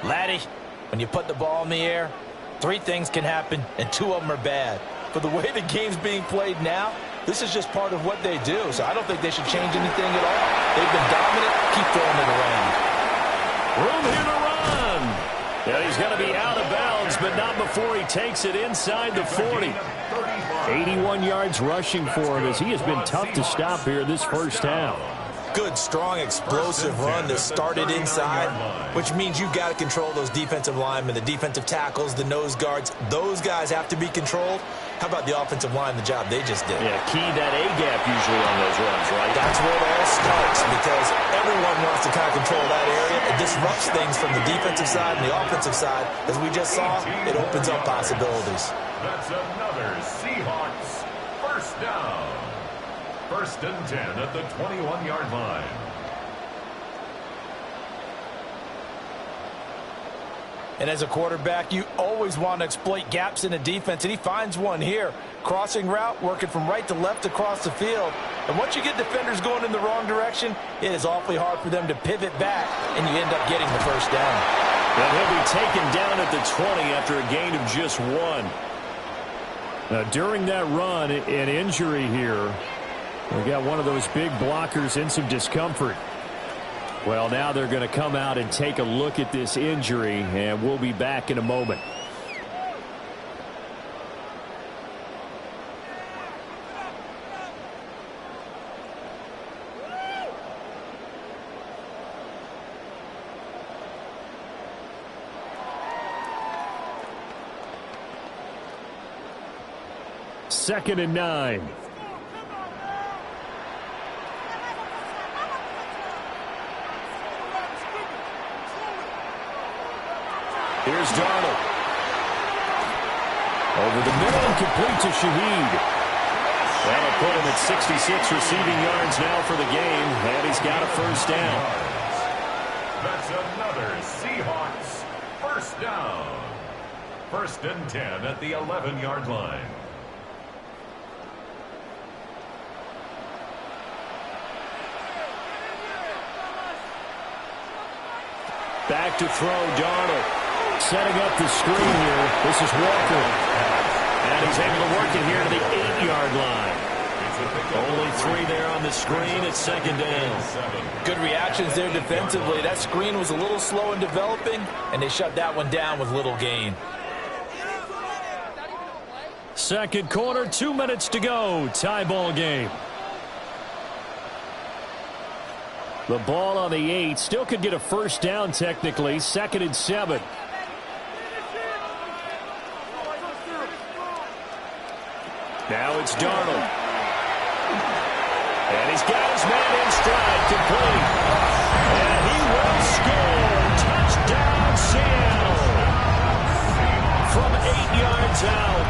Laddie, when you put the ball in the air, 3 things can happen, and 2 of them are bad. For the way the game's being played now, this is just part of what they do, so I don't think they should change anything at all. They've been dominant. Keep throwing it around. Room here to run. Yeah, he's going to be out of bounds, but not before he takes it inside the 40. 81 yards rushing for him as he has been tough to stop here this first half. Good, strong, explosive run that started inside, which means you've got to control those defensive linemen, the defensive tackles, the nose guards. Those guys have to be controlled. How about the offensive line, the job they just did? Yeah, key that A-gap usually on those runs, right? That's where it all starts because everyone wants to kind of control that area. It disrupts things from the defensive side and the offensive side. As we just saw, it opens up possibilities. That's another Seahawks first down. 1st and 10 at the 21-yard line. And as a quarterback, you always want to exploit gaps in the defense, and he finds one here. Crossing route, working from right to left across the field. And once you get defenders going in the wrong direction, it is awfully hard for them to pivot back, and you end up getting the first down. And he'll be taken down at the 20 after a gain of just 1. Now, during that run, an injury here. We got one of those big blockers in some discomfort. Well, now they're going to come out and take a look at this injury, and we'll be back in a moment. Second and 9. Here's Darnold. Over the middle and complete to Shaheed. That'll put him at 66 receiving yards now for the game, and he's got a first down. That's another Seahawks first down. 1st and 10 at the 11-yard line. Back to throw, Darnold. Setting up the screen here. This is Walker. And he's able to work it here to the 8-yard line. Only 3 there on the screen. It's 2nd down. Good reactions there defensively. That screen was a little slow in developing, and they shut that one down with little gain. Second quarter, 2 minutes to go. Tie ball game. The ball on the 8. Still could get a first down technically. 2nd and 7. Now it's Darnold. And he's got his man in stride, complete. And he will score. Touchdown, Seattle. From 8 yards out.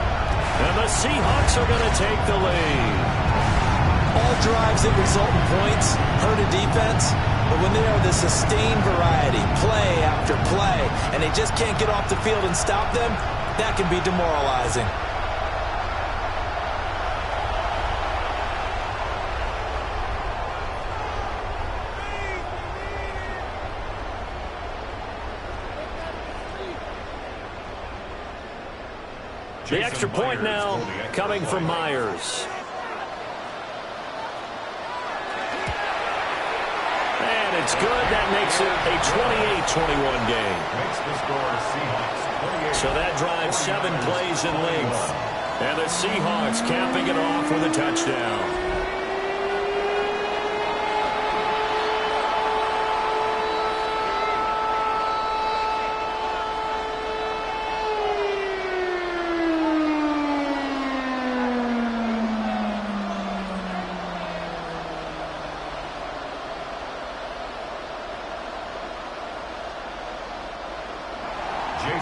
And the Seahawks are going to take the lead. All drives that result in points hurt a defense, but when they are the sustained variety, play after play, and they just can't get off the field and stop them, that can be demoralizing. The extra point now coming from Myers. And it's good. That makes it a 28-21 game. So that drives 7 plays in length. And the Seahawks capping it off with a touchdown.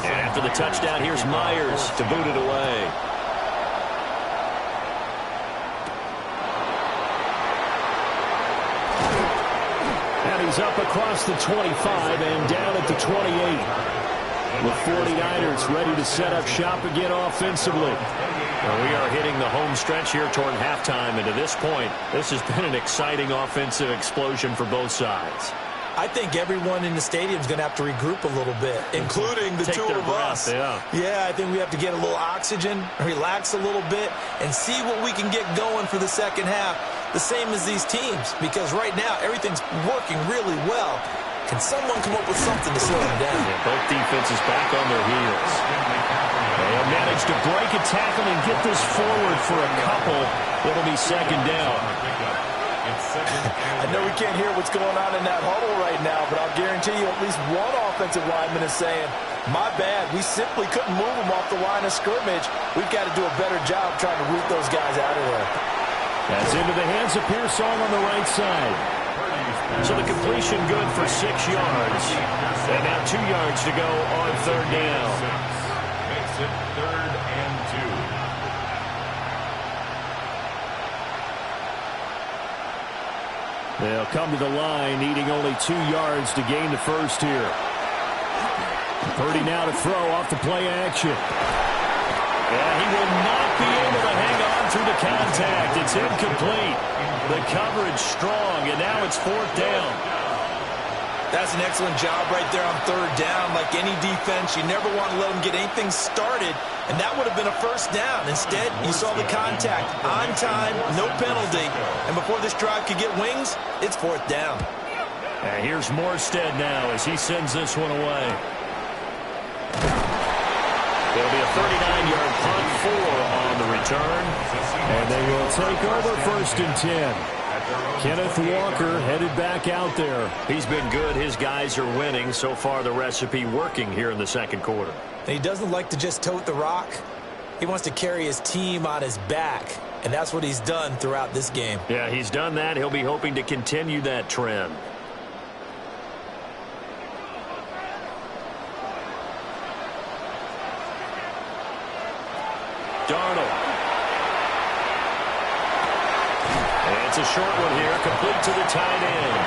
And after the touchdown, here's Myers to boot it away. And he's up across the 25 and down at the 28. The 49ers ready to set up shop again offensively. Well, we are hitting the home stretch here toward halftime, and to this point, this has been an exciting offensive explosion for both sides. I think everyone in the stadium is going to have to regroup a little bit, including the two of us. Yeah, I think we have to get a little oxygen, relax a little bit, and see what we can get going for the second half. The same as these teams, because right now everything's working really well. Can someone come up with something to slow them down? Yeah, both defenses back on their heels. They'll manage to break a tackle and get this forward for a couple. It'll be second down. I know we can't hear what's going on in that huddle right now, but I'll guarantee you at least one offensive lineman is saying, my bad, we simply couldn't move them off the line of scrimmage. We've got to do a better job trying to root those guys out of there. That's into the hands of Pearsall on the right side. So the completion good for 6 yards. And now 2 yards to go on third down. Makes it 3rd and 2. They'll come to the line, needing only 2 yards to gain the first here. Purdy now to throw off the play action. Yeah, he will not be able to hang on through the contact. It's incomplete. The coverage strong, and now it's 4th down. That's an excellent job right there on third down. Like any defense, you never want to let them get anything started, and that would have been a first down. Instead, you saw the contact on time, no penalty, and before this drive could get wings, it's 4th down. And here's Morstead now as he sends this one away. There'll be a 39-yard punt, 4 on the return. And they will take over 1st and 10. Kenneth Walker headed back out there. He's been good. His guys are winning. So far, the recipe working here in the second quarter. And he doesn't like to just tote the rock. He wants to carry his team on his back, and that's what he's done throughout this game. Yeah, he's done that. He'll be hoping to continue that trend. Darnold. It's a short one here, complete to the tight end.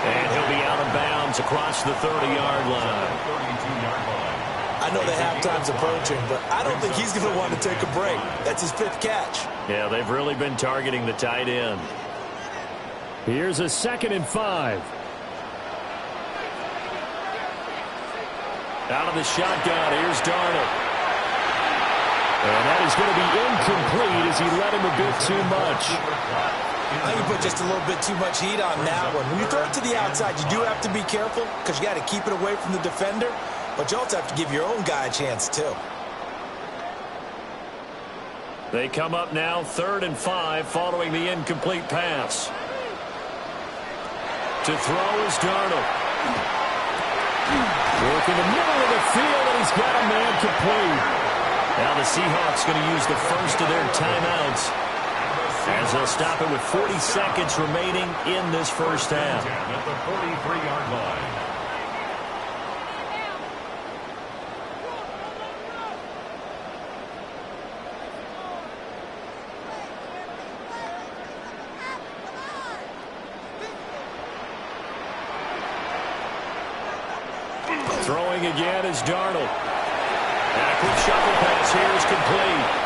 And he'll be out of bounds across the 30-yard line. I know the halftime's approaching, but I don't think he's going to want to take a break. That's his 5th catch. Yeah, they've really been targeting the tight end. Here's a 2nd and 5. Out of the shotgun, here's Darnold. And that is going to be incomplete as he let him a bit too much. I think you put just a little bit too much heat on that one. When you throw it to the outside, you do have to be careful because you got to keep it away from the defender, but you also have to give your own guy a chance too. They come up now 3rd and 5 following the incomplete pass. To throw is Darnold. Work in the middle of the field, and he's got a man complete. Now the Seahawks going to use the first of their timeouts as they'll stop it with 40 seconds remaining in this first half. At the 43-yard line. Throwing again is Darnold. And a quick shuffle pass here is complete.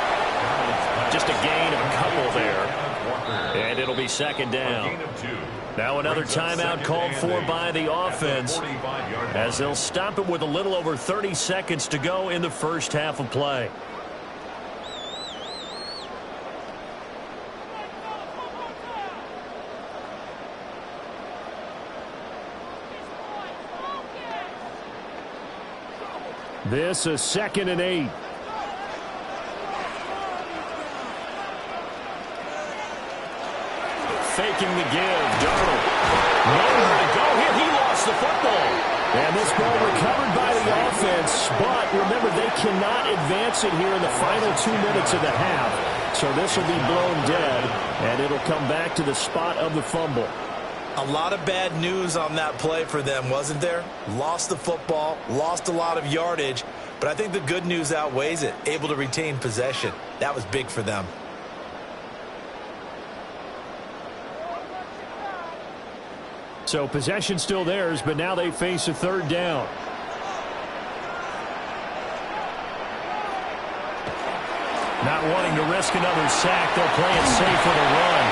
Just a gain of a couple there. And it'll be 2nd down. Now another timeout called for by the offense as they'll stop it with a little over 30 seconds to go in the first half of play. This is 2nd and 8. Faking the give, Darnold. Nowhere to go here. He lost the football. And this ball recovered by the offense, but remember, they cannot advance it here in the final 2 minutes of the half. So this will be blown dead, and it'll come back to the spot of the fumble. A lot of bad news on that play for them, wasn't there? Lost the football, lost a lot of yardage, but I think the good news outweighs it. Able to retain possession. That was big for them. So possession still theirs, but now they face a third down. Not wanting to risk another sack, they'll play it safe with a run.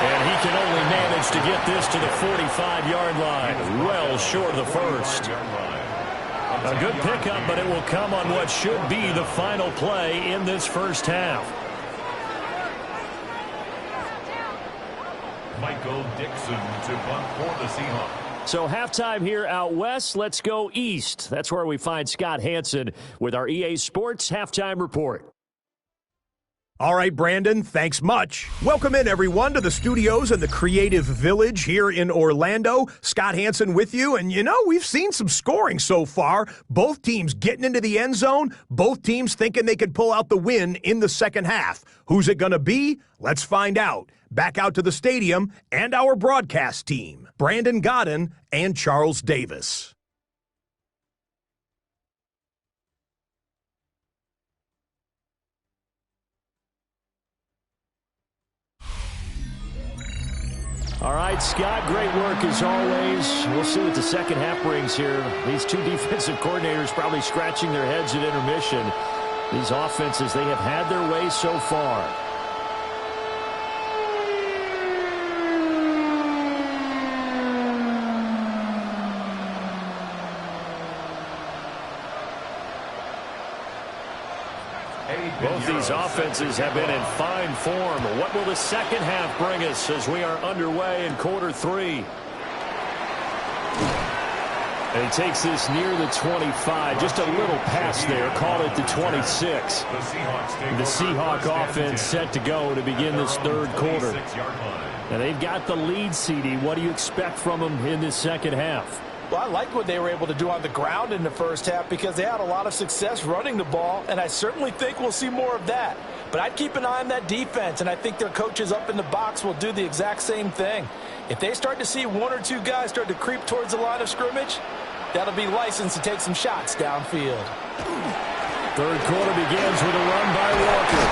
And he can only manage to get this to the 45-yard line, well short of the first. A good pickup, but it will come on what should be the final play in this first half. Michael Dixon to punt for the Seahawks. So halftime here out west. Let's go east. That's where we find Scott Hansen with our EA Sports Halftime Report. All right, Brandon, thanks much. Welcome in, everyone, to the studios and the Creative Village here in Orlando. Scott Hansen with you, and we've seen some scoring so far. Both teams getting into the end zone, both teams thinking they could pull out the win in the second half. Who's it going to be? Let's find out. Back out to the stadium and our broadcast team, Brandon Godden and Charles Davis. All right, Scott, great work as always. We'll see what the second half brings here. These two defensive coordinators probably scratching their heads at intermission. These offenses, they have had their way so far. Both these offenses have been in fine form. What will the second half bring us as we are underway in quarter three? And he takes this near the 25. Just a little pass there. Call it the 26. The Seahawk offense set to go to begin this third quarter. And they've got the lead, CD. What do you expect from them in this second half? Well, I like what they were able to do on the ground in the first half because they had a lot of success running the ball, and I certainly think we'll see more of that. But I'd keep an eye on that defense, and I think their coaches up in the box will do the exact same thing. If they start to see one or two guys start to creep towards the line of scrimmage, that'll be licensed to take some shots downfield. Third quarter begins with a run by Walker.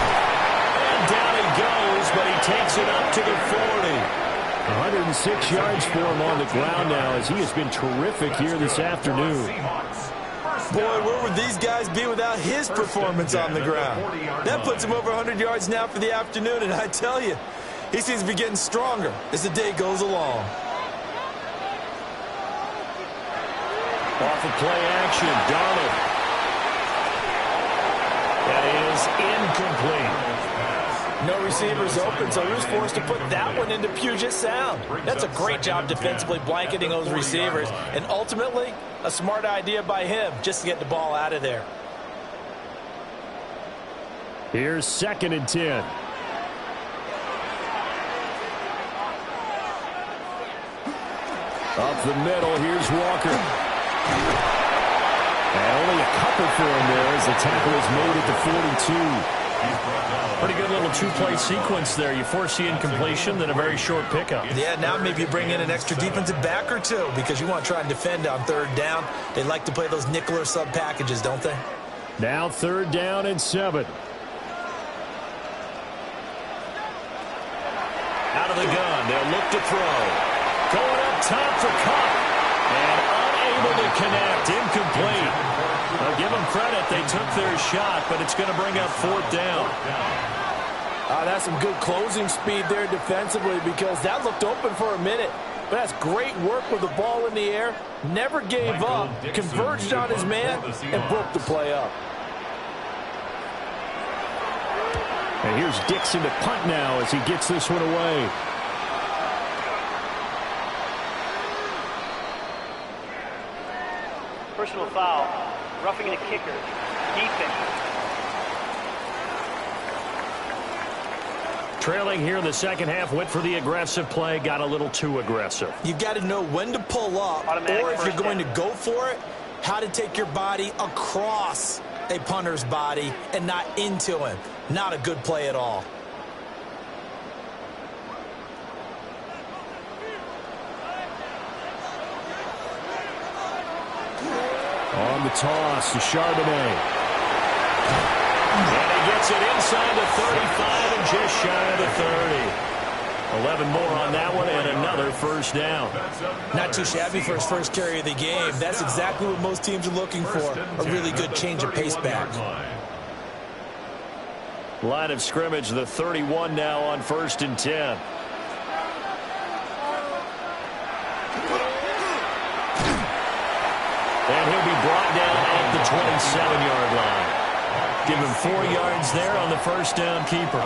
And down he goes, but he takes it up to the 40. 106 yards for him on the ground now as he has been terrific here this afternoon. Boy, where would these guys be without his performance on the ground? That puts him over 100 yards now for the afternoon, and I tell you, he seems to be getting stronger as the day goes along. Off of play action, Darnold. That is incomplete. No receivers open, so he was forced to put that one into Puget Sound. That's a great job defensively blanketing those receivers, and ultimately, a smart idea by him just to get the ball out of there. Here's 2nd and 10. Up the middle, here's Walker. And only a couple for him there as the tackle is made at the 42. Pretty good little two-play sequence there. You force the incompletion, then a very short pickup. Yeah, now maybe you bring in an extra defensive back or two because you want to try and defend on third down. They like to play those nickel or sub packages, don't they? Now 3rd down and 7. Out of the gun, they'll look to throw. Going up top for Cup. And unable to connect, incomplete. I'll give them credit. They took their shot, but it's going to bring up 4th down. That's some good closing speed there defensively because that looked open for a minute. But that's great work with the ball in the air. Never gave up, converged on his man, and broke the play up. And here's Dixon to punt now as he gets this one away. Personal foul, roughing the kicker, defense. Trailing here in the second half, went for the aggressive play, got a little too aggressive. You've got to know when to pull up, or if you're going to go for it, how to take your body across a punter's body and not into him. Not a good play at all. On the toss to Charbonnet. And he gets it inside the 35 and just shy of the 30. 11 more on that one and another first down. Not too shabby for his first carry of the game. That's exactly what most teams are looking for, a really good change of pace back. Line of scrimmage, the 31 now on 1st and 10. And he'll be brought down at the 27-yard line. Give him 4 yards there on the first down keeper.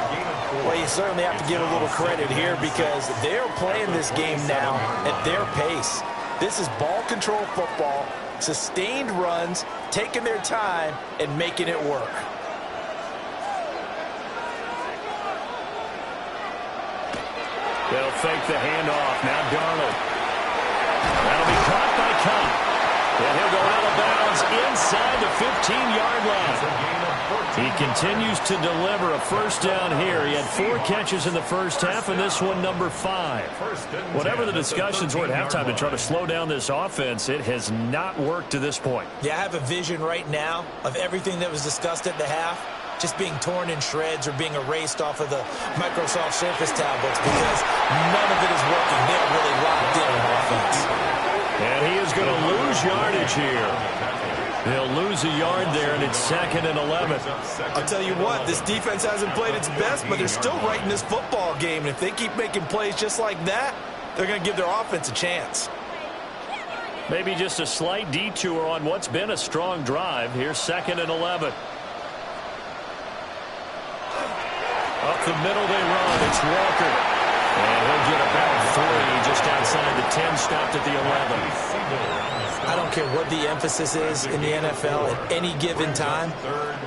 Well, you certainly have to give a little credit here because they're playing this game now at their pace. This is ball control football, sustained runs, taking their time, and making it work. They'll fake the handoff. Now Darnold. That'll be caught by Cup. And he'll go out of bounds inside the 15-yard line. He continues to deliver a first down here. He had 4 catches in the first half, and this one number 5. Whatever the discussions were at halftime to try to slow down this offense, it has not worked to this point. Yeah, I have a vision right now of everything that was discussed at the half just being torn in shreds or being erased off of the Microsoft Surface tablets because none of it is working. They're really locked in on offense. And he is going to lose yardage here. They'll lose a yard there, and it's 2nd and 11. I'll tell you what, this defense hasn't played its best, but they're still right in this football game. And if they keep making plays just like that, they're going to give their offense a chance. Maybe just a slight detour on what's been a strong drive. Here's 2nd and 11. Up the middle they run. It's Walker. And he'll get about 3 just outside the 10, stopped at the 11. I don't care what the emphasis is in the NFL at any given time.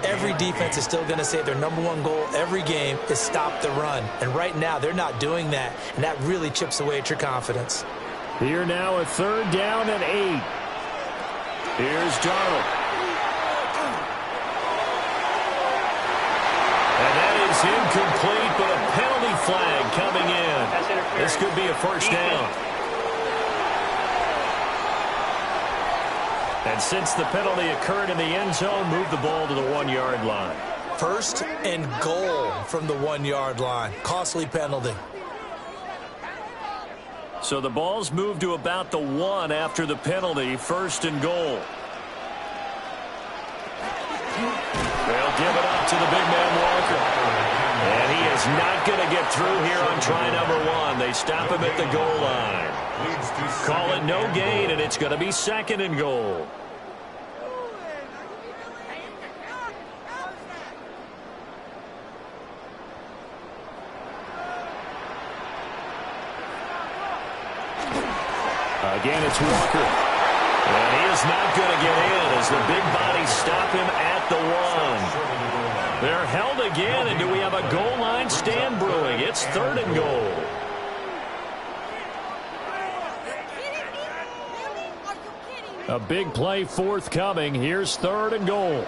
Every defense is still going to say their #1 goal every game is stop the run. And right now they're not doing that, and that really chips away at your confidence. Here now a 3rd down and 8. Here's Darnold. And that is incomplete, but a penalty flag coming in. This could be a first down. And since the penalty occurred in the end zone, move the ball to the 1-yard line. 1st and goal from the 1-yard line. Costly penalty. So the ball's moved to about the 1 after the penalty. 1st and goal. They'll give it up to the big man Walker. And he is not going to get through here on try number 1. They stop him at the goal line. Call it no gain, and it's going to be 2nd and goal. Again, it's Walker. And he is not going to get in as the big bodies stop him at the 1. They're held again, and do we have a goal line stand brewing? It's 3rd and goal. A big play forthcoming. Here's 3rd and goal.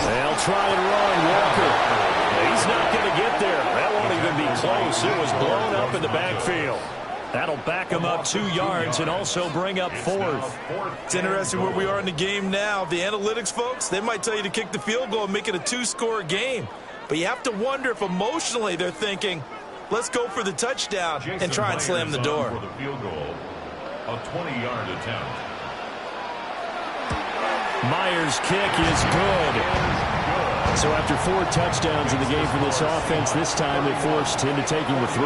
They'll try and run Walker. He's not going to get there. That won't even be close. It was blown up in the backfield. That'll back him up 2 yards and also bring up 4th. It's interesting where we are in the game now. The analytics folks, they might tell you to kick the field goal and make it a 2-score game. But you have to wonder if emotionally they're thinking, let's go for the touchdown and try and slam the door. For the field goal, a 20-yard attempt. Myers' kick is good. So after 4 touchdowns in the game for this offense, this time they forced him to taking the 3.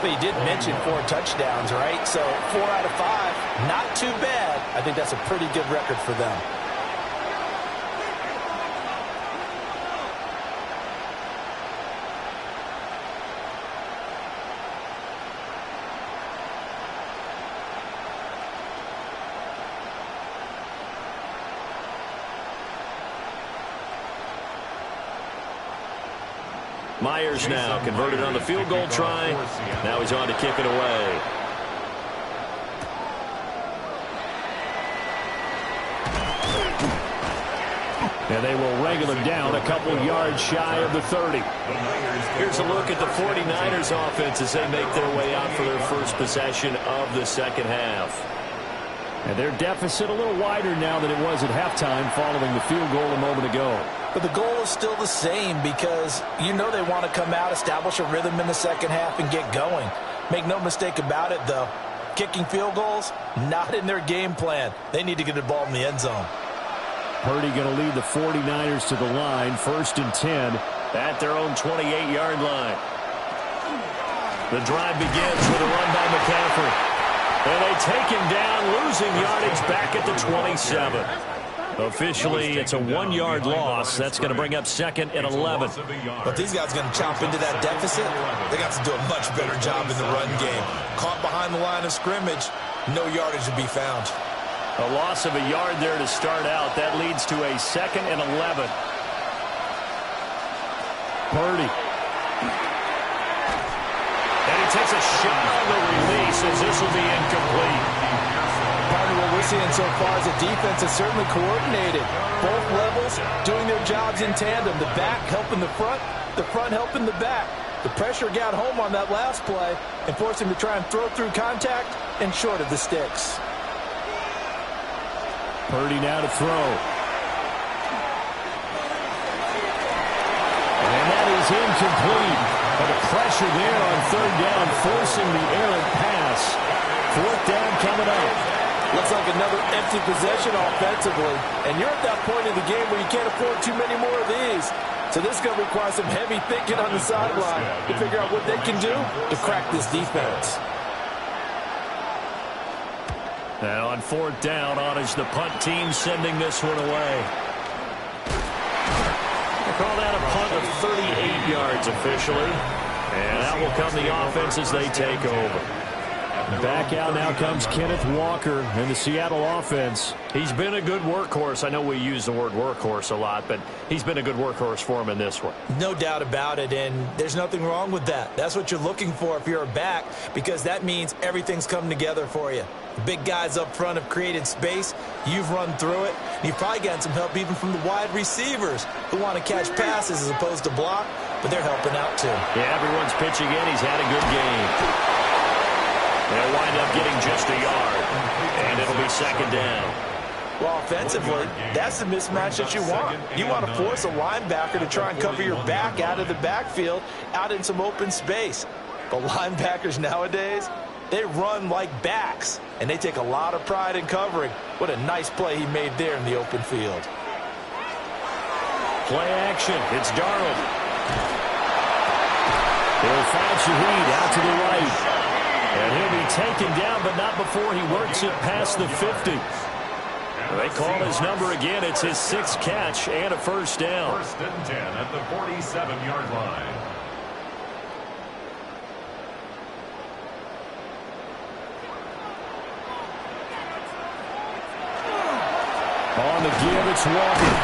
But you did mention 4 touchdowns, right? So 4 out of 5, not too bad. I think that's a pretty good record for them. Myers now converted on the field goal try. Now he's on to kick it away. And they will wrangle him down a couple yards shy of the 30. Here's a look at the 49ers offense as they make their way out for their first possession of the second half. And their deficit a little wider now than it was at halftime following the field goal a moment ago. But the goal is still the same because you know they want to come out, establish a rhythm in the second half, and get going. Make no mistake about it, though. Kicking field goals, not in their game plan. They need to get the ball in the end zone. Purdy going to lead the 49ers to the line, 1st and 10 at their own 28-yard line. The drive begins with a run by McCaffrey. And they take him down, losing yardage back at the 27. Officially, it's a 1-yard loss. That's going to bring up 2nd and 11. But these guys are going to chop into that deficit. They got to do a much better job in the run game. Caught behind the line of scrimmage, no yardage to be found. A loss of a yard there to start out. That leads to a 2nd and 11. Purdy. And he takes a shot on the release as this will be incomplete. Partner, what we're seeing so far is the defense is certainly coordinated. Both levels doing their jobs in tandem. The back helping the front helping the back. The pressure got home on that last play and forced him to try and throw through contact and short of the sticks. Purdy now to throw. And that is incomplete. But the pressure there on 3rd down, forcing the errant pass. 4th down coming up. Looks like another empty possession offensively. And you're at that point in the game where you can't afford too many more of these. So this is going to require some heavy thinking on the sideline to figure out what they can do to crack this defense. Now on 4th down, on is the punt team sending this one away. They call that a punt of 38 yards officially. And that will come the offense as they take over. Back out now comes Kenneth Walker and the Seattle offense. He's been a good workhorse. I know we use the word workhorse a lot, but he's been a good workhorse for him in this one. No doubt about it, and there's nothing wrong with that. That's what you're looking for if you're a back, because that means everything's come together for you. The big guys up front have created space. You've run through it. You've probably gotten some help even from the wide receivers who want to catch passes as opposed to block, but they're helping out too. Yeah, everyone's pitching in. He's had a good game. They'll wind up getting just a yard, and it'll be 2nd down. Well, offensively, that's the mismatch that you want. You want to force a linebacker to try and cover your back out of the backfield, out in some open space. But linebackers nowadays, they run like backs, and they take a lot of pride in covering. What a nice play he made there in the open field. Play action. It's Darnold. He'll find Shaheed out to the right. And he'll be taken down, but not before he works it past the 50. They call his number again. It's his 6th catch and a 1st down. 1st and 10 at the 47-yard line. On the give, it's Walker.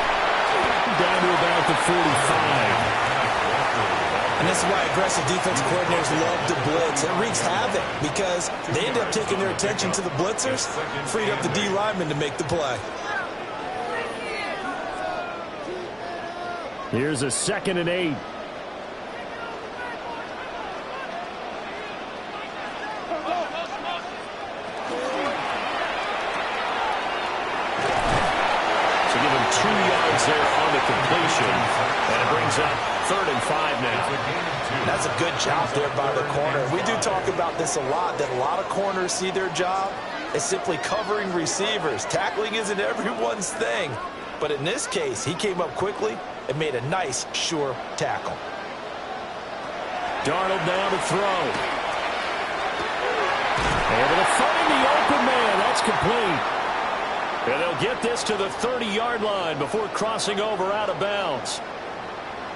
Down to about the 45. And this is why aggressive defensive coordinators love to blitz. It wreaks havoc because they end up taking their attention to the blitzers, freed up the D lineman to make the play. Here's a 2nd and 8. So give him 2 yards there on the completion. And it brings up 3rd and 5 now. That's a good job there by the corner. We do talk about this a lot, that a lot of corners see their job as simply covering receivers. Tackling isn't everyone's thing. But in this case, he came up quickly and made a nice, sure tackle. Darnold down to throw. Able to find the open man. That's complete. And they'll get this to the 30-yard line before crossing over out of bounds.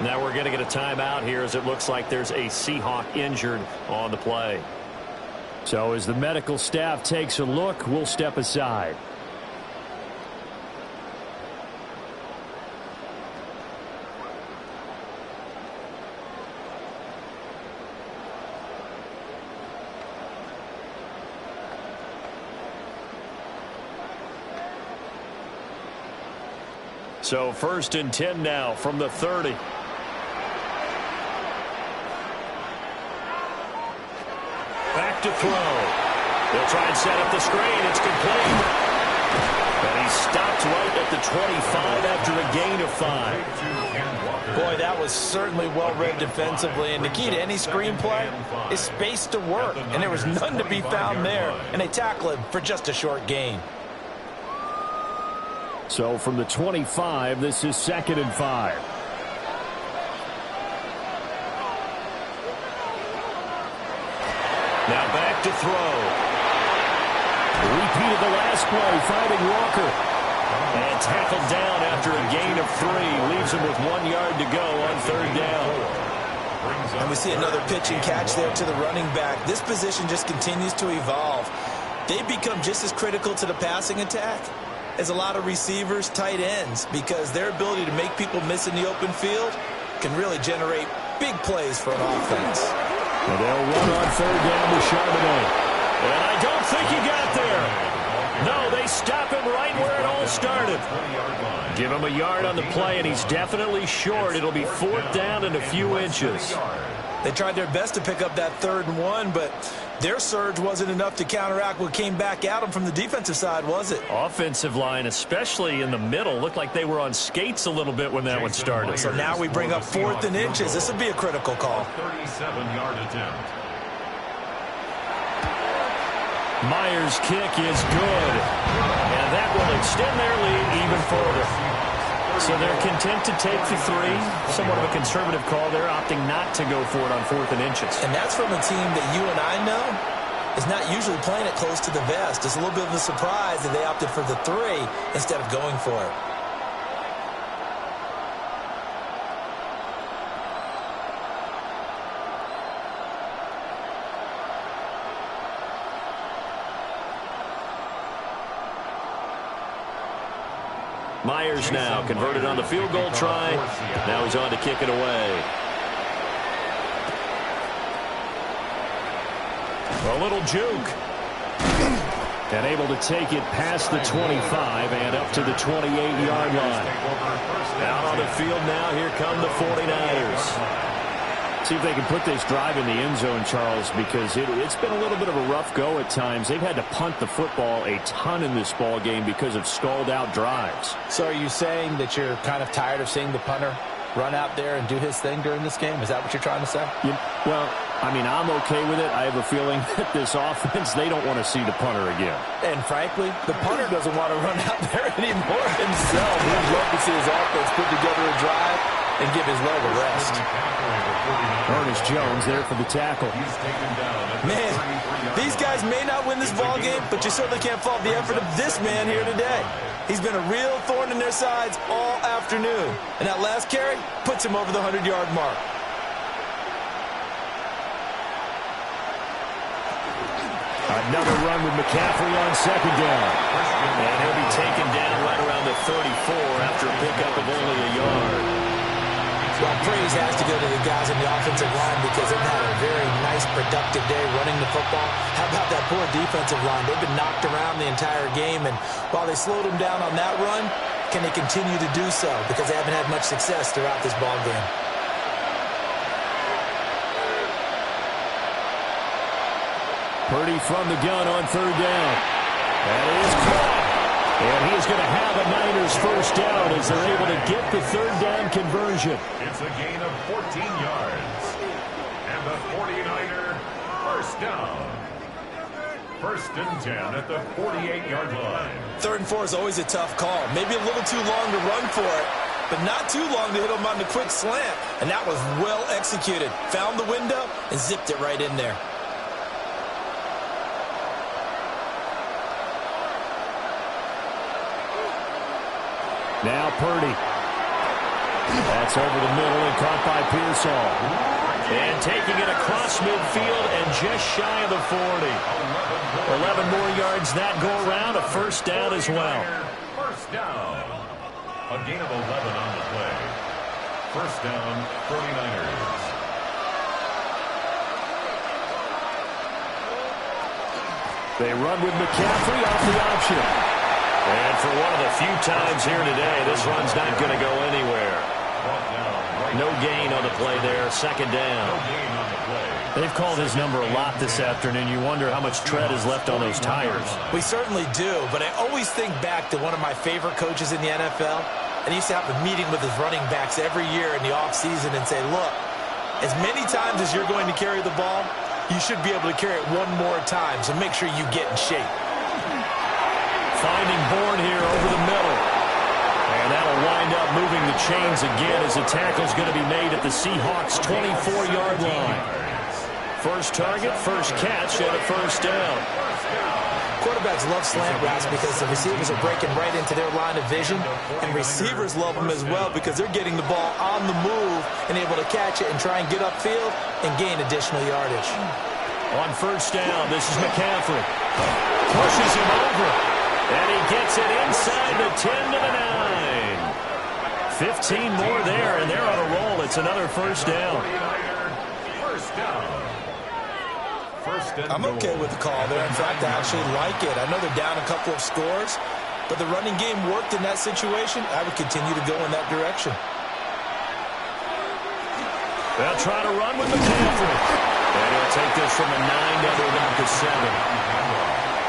Now we're going to get a timeout here as it looks like there's a Seahawk injured on the play. So as the medical staff takes a look, we'll step aside. So 1st and 10 now from the 30. Back to throw. They'll try and set up the screen. It's complete. And he's stopped right at the 25 after a gain of 5. Boy, that was certainly well-read defensively. And the key to any screenplay is space to work. And there was none to be found there. And they tackle him for just a short gain. So from the 25, this is 2nd and 5. Now back to throw. Repeated the last play, finding Walker. And tackled down after a gain of 3. Leaves him with 1 yard to go on 3rd down. And we see another pitch and catch there to the running back. This position just continues to evolve. They become just as critical to the passing attack as a lot of receivers, tight ends, because their ability to make people miss in the open field can really generate big plays for an offense. And they'll run on 3rd down with Charbonnet. And I don't think he got there. No, they stop him right where it all started. Give him a yard on the play, and he's definitely short. It'll be 4th down and a few inches. They tried their best to pick up that 3rd and 1, but their surge wasn't enough to counteract what came back at them from the defensive side, was it? Offensive line, especially in the middle, looked like they were on skates a little bit when that one started. So now we bring up 4th and inches. This would be a critical call. 37-yard attempt. Myers' kick is good. And that will extend their lead even further. So they're content to take the 3. Somewhat of a conservative call there, opting not to go for it on 4th and inches. And that's from a team that you and I know is not usually playing it close to the vest. It's a little bit of a surprise that they opted for the 3 instead of going for it. Myers now converted on the field goal try. Now he's on to kick it away. A little juke. And able to take it past the 25 and up to the 28-yard line. Out on the field now, here come the 49ers. See if they can put this drive in the end zone, Charles, because it's been a little bit of a rough go at times. They've had to punt the football a ton in this ball game because of stalled-out drives. So are you saying that you're kind of tired of seeing the punter run out there and do his thing during this game? Is that what you're trying to say? Yeah, well, I mean, I'm okay with it. I have a feeling that this offense, they don't want to see the punter again. And frankly, the punter doesn't want to run out there anymore himself. He'd love to see his offense put together a drive and give his leg a rest. Ernest Jones there for the tackle. Man, these guys may not win this ball game, but you certainly can't fault the effort of this man here today. He's been a real thorn in their sides all afternoon. And that last carry puts him over the 100-yard mark. Another run with McCaffrey on 2nd down. And he'll be taken down right around the 34 after a pickup of only a yard. Well, praise has to go to the guys in the offensive line because they've had a very nice, productive day running the football. How about that poor defensive line? They've been knocked around the entire game, and while they slowed them down on that run, can they continue to do so? Because they haven't had much success throughout this ball game. Purdy from the gun on 3rd down. That is caught. And he is going to have a Niners first down as they're able to get the 3rd down conversion. It's a gain of 14 yards. And the 49er first down. 1st and 10 at the 48-yard line. 3rd and 4 is always a tough call. Maybe a little too long to run for it, but not too long to hit him on the quick slant. And that was well executed. Found the window and zipped it right in there. Now Purdy. That's over the middle and caught by Pearsall. And taking it across midfield and just shy of the 40. 11 more yards that go around. A first down as well. First down. A gain of 11 on the play. First down, 49ers. They run with McCaffrey off the option. And for one of the few times here today, this run's not going to go anywhere. No gain on the play there, 2nd down. No gain on the play. They've called his number a lot this afternoon. You wonder how much tread is left on those tires. We certainly do, but I always think back to one of my favorite coaches in the NFL, and he used to have a meeting with his running backs every year in the offseason and say, look, as many times as you're going to carry the ball, you should be able to carry it one more time, so make sure you get in shape. Finding Bourne here over the middle. And that'll wind up moving the chains again as the tackle's going to be made at the Seahawks' 24-yard line. First target, first catch, and a first down. Quarterbacks love slant routes because the receivers are breaking right into their line of vision, and receivers love them as well because they're getting the ball on the move and able to catch it and try and get upfield and gain additional yardage. On first down, this is McCaffrey. Pushes him over, and he gets it inside the 10 to the 9. 15 more there, and they're on a roll. It's another first down. First down. I'm okay with the call there. In fact, I actually like it. I know they're down a couple of scores, but the running game worked in that situation. I would continue to go in that direction. They'll try to run with McCaffrey. And he'll take this from a 9 down to about the 7.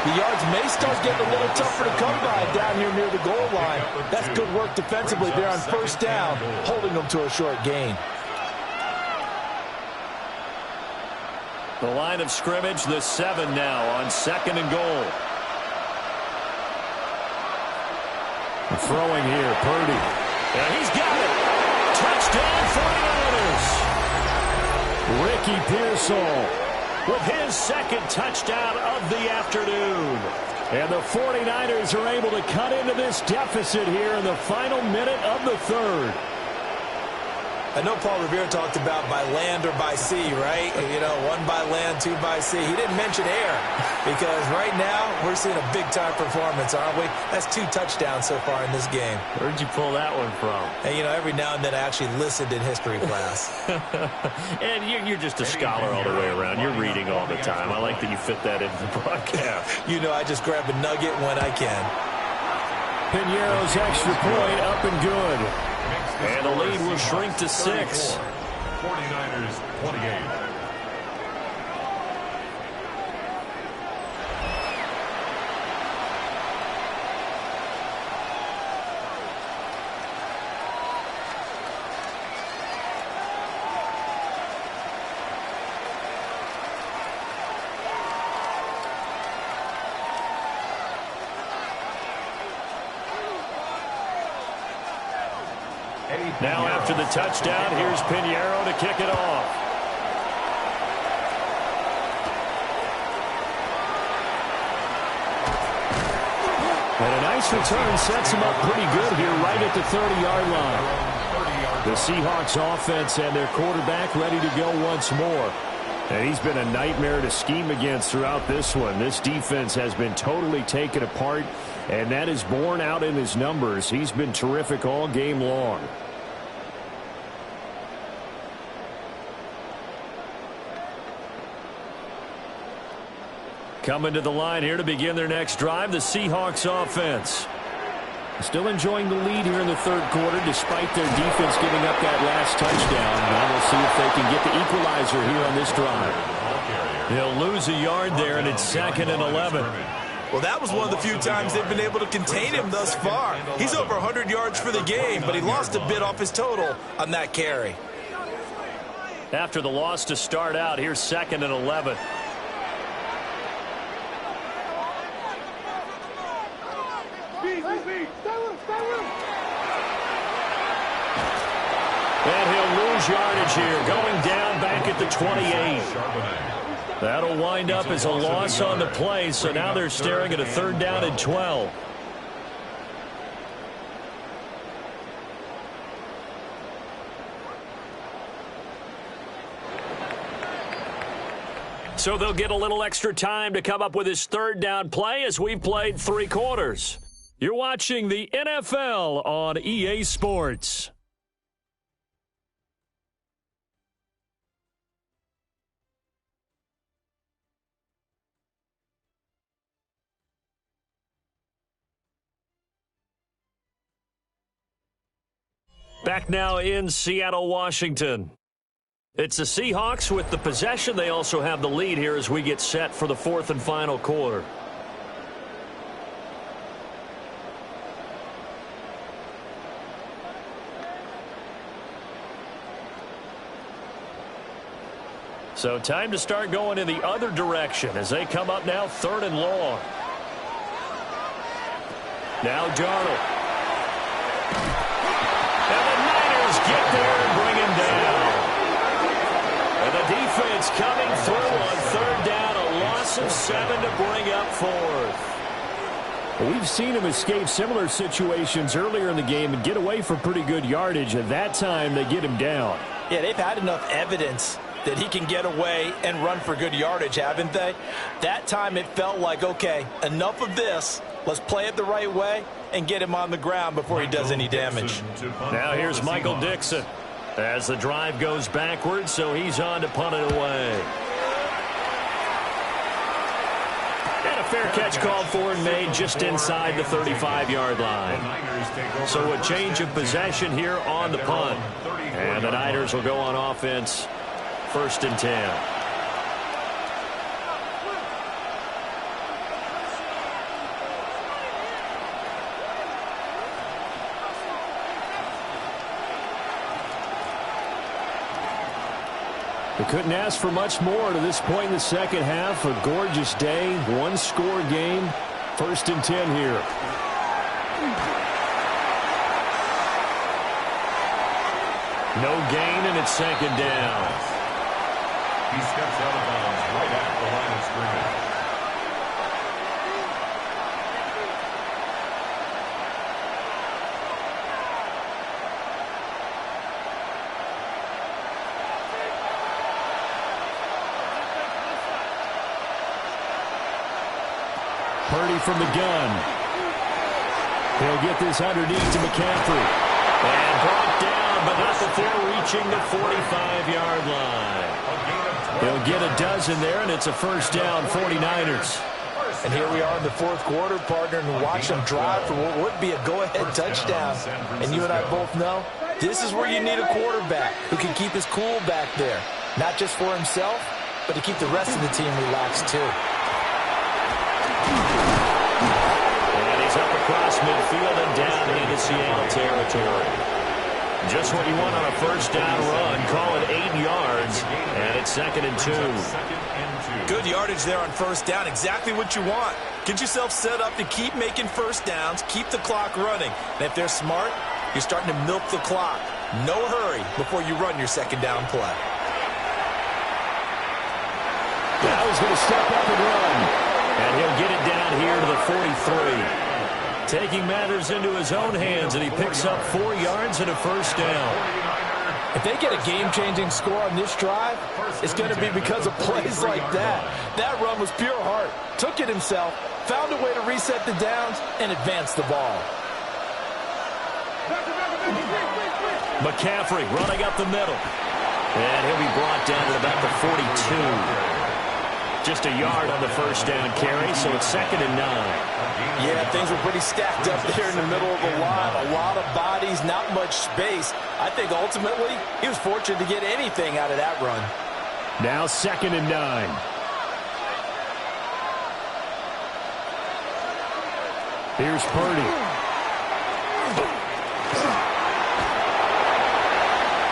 The yards may start getting a little tougher to come by down here near the goal line. That's good work defensively there on first down, holding them to a short gain. The line of scrimmage, the 7 now on second and goal. Throwing here, Purdy. And he's got it. Touchdown, 49ers. Ricky Pearsall with his second touchdown of the afternoon. And the 49ers are able to cut into this deficit here in the final minute of the third. I know Paul Revere talked about by land or by sea, right? You know, 1 by land, 2 by sea. He didn't mention air because right now we're seeing a big-time performance, aren't we? That's 2 touchdowns so far in this game. Where'd you pull that one from? And, you know, every now and then I actually listened in history class. And you're just a scholar all the way around. You're reading all the time. I like that you fit that into the broadcast. You know, I just grab a nugget when I can. Piñeiro's extra point up and good. And the lead will shrink to 6. 49ers 28. Now after the touchdown, here's Piñeiro to kick it off. And a nice return sets him up pretty good here right at the 30-yard line. The Seahawks offense and their quarterback ready to go once more. And he's been a nightmare to scheme against throughout this one. This defense has been totally taken apart, and that is borne out in his numbers. He's been terrific all game long. Coming to the line here to begin their next drive, the Seahawks offense. Still enjoying the lead here in the third quarter despite their defense giving up that last touchdown. Now we'll see if they can get the equalizer here on this drive. They'll lose a yard there, and it's 2nd and 11. Well, that was one of the few times they've been able to contain him thus far. He's over 100 yards for the game, but he lost a bit off his total on that carry. After the loss to start out, here's 2nd and 11. And he'll lose yardage here, going down back at the 28. That'll wind up as a loss on the play, so now they're staring at a 3rd down and 12. So they'll get a little extra time to come up with his 3rd down play as we've played 3 quarters. You're watching the NFL on EA Sports. Back now in Seattle, Washington. It's the Seahawks with the possession. They also have the lead here as we get set for the fourth and final quarter. So time to start going in the other direction as they come up now 3rd and long. Now Darnold. And the Niners get there and bring him down. And the defense coming through on 3rd down. A loss of 7 to bring up 4th. We've seen him escape similar situations earlier in the game and get away for pretty good yardage. At that time, they get him down. Yeah, they've had enough evidence that he can get away and run for good yardage, haven't they? That time it felt like, okay, enough of this. Let's play it the right way and get him on the ground before he does any damage. Now here's Michael Dixon as the drive goes backwards, so he's on to punt it away. And a fair catch called for and made just inside the 35-yard line. So a change of possession here on the punt. And the Niners will go on offense. 1st and 10. They couldn't ask for much more to this point in the second half. A gorgeous day, one-score game. 1st and 10 here. No gain, and it's 2nd down. He steps out of bounds right at the line of scrimmage. Purdy from the gun. He'll get this underneath to McCaffrey. And brought down, but not before reaching the 45-yard line. He'll get a dozen there, and it's a 1st down, 49ers. And here we are in the 4th quarter, partner, and watch them drive for what would be a go-ahead touchdown. And you and I both know this is where you need a quarterback who can keep his cool back there. Not just for himself, but to keep the rest of the team relaxed, too. And he's up across midfield and down into Seattle territory. Just what you want on a 1st down run. Call it 8 yards, and it's 2nd and 2. Good yardage there on 1st down. Exactly what you want. Get yourself set up to keep making 1st downs, keep the clock running. And if they're smart, you're starting to milk the clock. No hurry before you run your 2nd down play. Now he's going to step up and run. And he'll get it down here to the 43. Taking matters into his own hands, and he picks up 4 yards and a 1st down. If they get a game-changing score on this drive, it's going to be because of plays like that. That run was pure heart. Took it himself, found a way to reset the downs, and advance the ball. McCaffrey running up the middle. And he'll be brought down at about the 42. Just a yard on the 1st down carry, so it's 2nd and 9. Yeah, things were pretty stacked up there in the middle of the line. A lot of bodies, not much space. I think ultimately he was fortunate to get anything out of that run. Now 2nd and 9. Here's Purdy.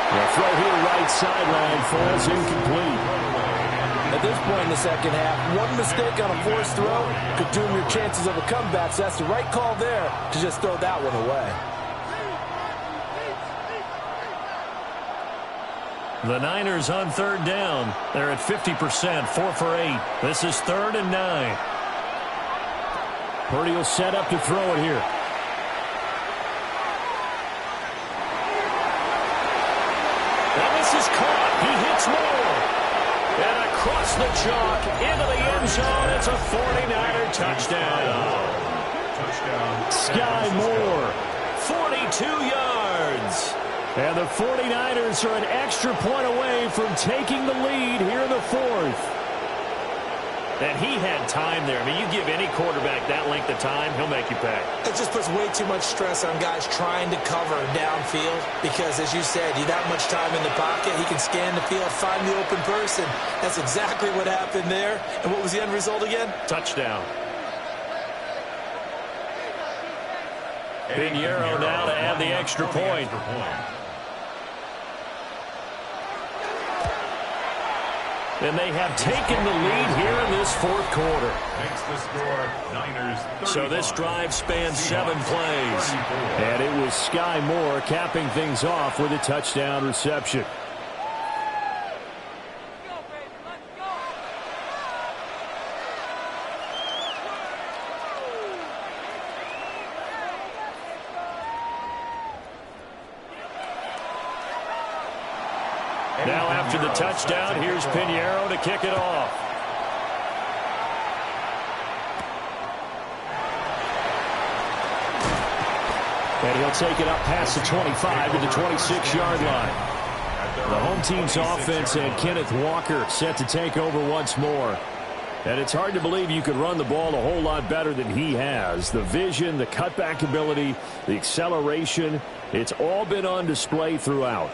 The throw here right sideline falls incomplete. At this point in the second half, one mistake on a forced throw could doom your chances of a comeback. So that's the right call there to just throw that one away. The Niners on 3rd down. They're at 50%, 4 for 8. This is 3rd and 9. Purdy will set up to throw it here. And this is caught. He hits Moore. And across the chalk into the end zone. It's a 49er touchdown. Sky Moore. 42 yards. And the 49ers are an extra point away from taking the lead here in the 4th. And he had time there. I mean, you give any quarterback that length of time, he'll make you pay. It just puts way too much stress on guys trying to cover downfield because, as you said, you that much time in the pocket, he can scan the field, find the open person. That's exactly what happened there. And what was the end result again? Touchdown. Pinheiro now to add the extra point. And they have taken the lead here in this fourth quarter. Makes the score Niners 35. So this drive spans 7 plays. And it was Sky Moore capping things off with a touchdown reception. Now after the touchdown, here's Pinheiro to kick it off. And he'll take it up past the 25 to the 26-yard line. The home team's offense and Kenneth Walker set to take over once more. And it's hard to believe you could run the ball a whole lot better than he has. The vision, the cutback ability, the acceleration, it's all been on display throughout.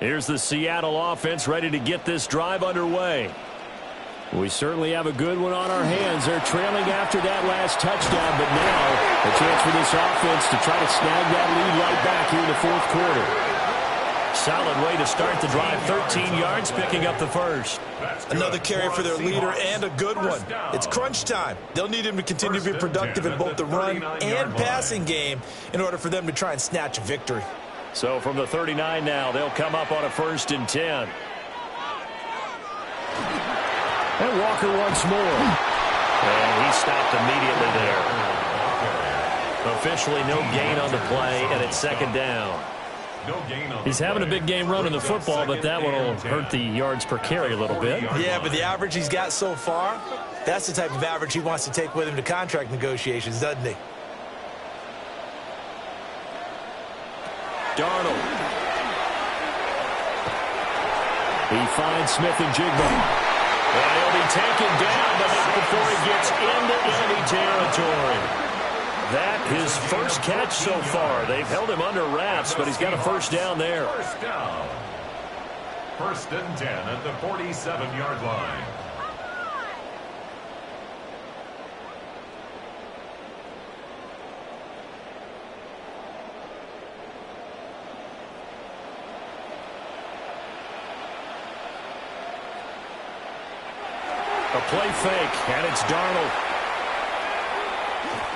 Here's the Seattle offense ready to get this drive underway. We certainly have a good one on our hands. They're trailing after that last touchdown, but now a chance for this offense to try to snag that lead right back here in the fourth quarter. Solid way to start the drive. 13 yards, picking up the first. Another carry for their leader and a good one. It's crunch time. They'll need him to continue to be productive in both the run and passing game in order for them to try and snatch a victory. So from the 39 now, they'll come up on a 1st and 10. And Walker once more. And he stopped immediately there. Officially no gain on the play, and it's 2nd down. He's having a big game running the football, but that one will hurt the yards per carry a little bit. Yeah, but the average he's got so far, that's the type of average he wants to take with him to contract negotiations, doesn't he? Darnold. He finds Smith and Jigba. And he'll be taken down, but not before he gets into enemy territory. That his first catch so far. They've held him under wraps, but he's got a 1st down there. 1st down. 1st and 10 at the 47-yard line. A play fake, and it's Darnold.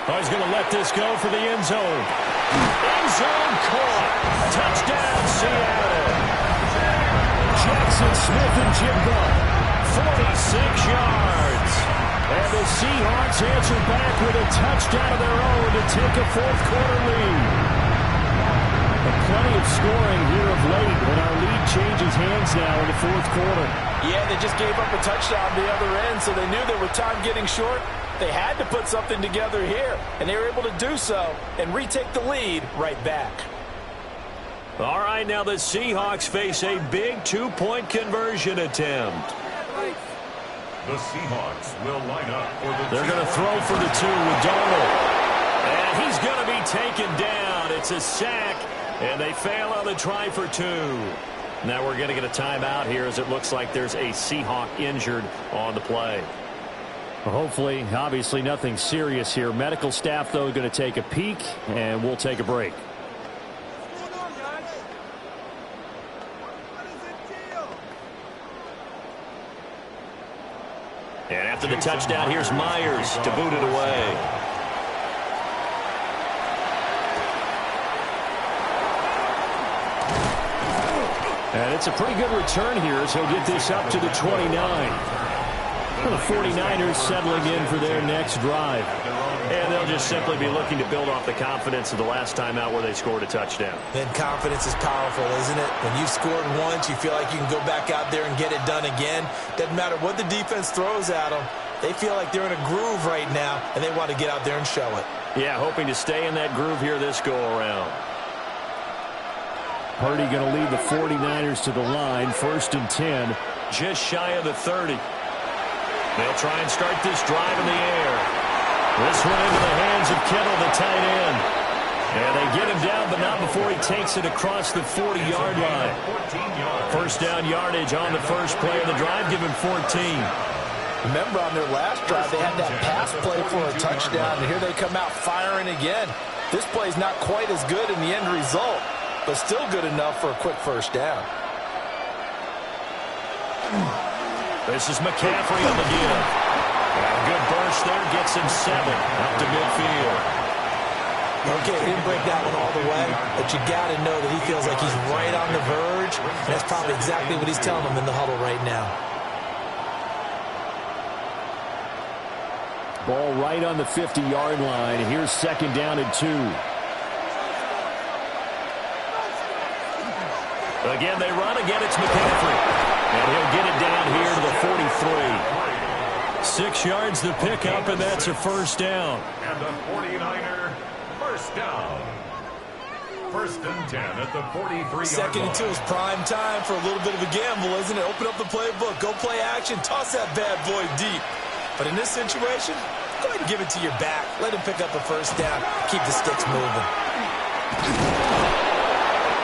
Oh, he's going to let this go for the end zone. End zone caught. Touchdown, Seattle. Jackson Smith and Jigba, 46 yards. And the Seahawks answer back with a touchdown of their own to take a fourth quarter lead. Plenty of scoring here of late, and our lead changes hands now in the fourth quarter. Yeah, they just gave up a touchdown the other end, so they knew that with time getting short, they had to put something together here, and they were able to do so and retake the lead right back. All right, now the Seahawks face a big 2-point conversion attempt. The Seahawks will line up for the They're going to throw for the 2 with Darnold. And he's going to be taken down. It's a sack, and they fail on the try for 2. Now we're going to get a timeout here as it looks like there's a Seahawk injured on the play. Well, hopefully, obviously nothing serious here. Medical staff, though, going to take a peek, and we'll take a break. And after the touchdown, here's Myers to boot it away. And it's a pretty good return here as he'll get this up to the 29. The 49ers settling in for their next drive. And they'll just simply be looking to build off the confidence of the last time out where they scored a touchdown. Then confidence is powerful, isn't it? When you've scored once, you feel like you can go back out there and get it done again. Doesn't matter what the defense throws at them. They feel like they're in a groove right now, and they want to get out there and show it. Yeah, hoping to stay in that groove here this go-around. Purdy going to lead the 49ers to the line, 1st and 10. Just shy of the 30. They'll try and start this drive in the air. This one into the hands of Kittle, the tight end. And they get him down, but not before he takes it across the 40-yard line. First down yardage on the first play of the drive, give him 14. Remember, on their last drive, they had that pass play for a touchdown, and here they come out firing again. This play's not quite as good in the end result, but still good enough for a quick first down. This is McCaffrey on the give. A good burst there, gets him 7 up to midfield. Okay, he didn't break that one all the way, but you got to know that he feels like he's right on the verge, and that's probably exactly what he's telling them in the huddle right now. Ball right on the 50-yard line. Here's 2nd down and 2. Again, they run. Again, it's McCaffrey. And he'll get it down here to the 43. 6 yards the pickup, and that's a first down. And the 49er first down. 1st and 10 at the 43-yard line. 2nd and 2 is prime time for a little bit of a gamble, isn't it? Open up the playbook, go play action, toss that bad boy deep. But in this situation, go ahead and give it to your back. Let him pick up a first down. Keep the sticks moving.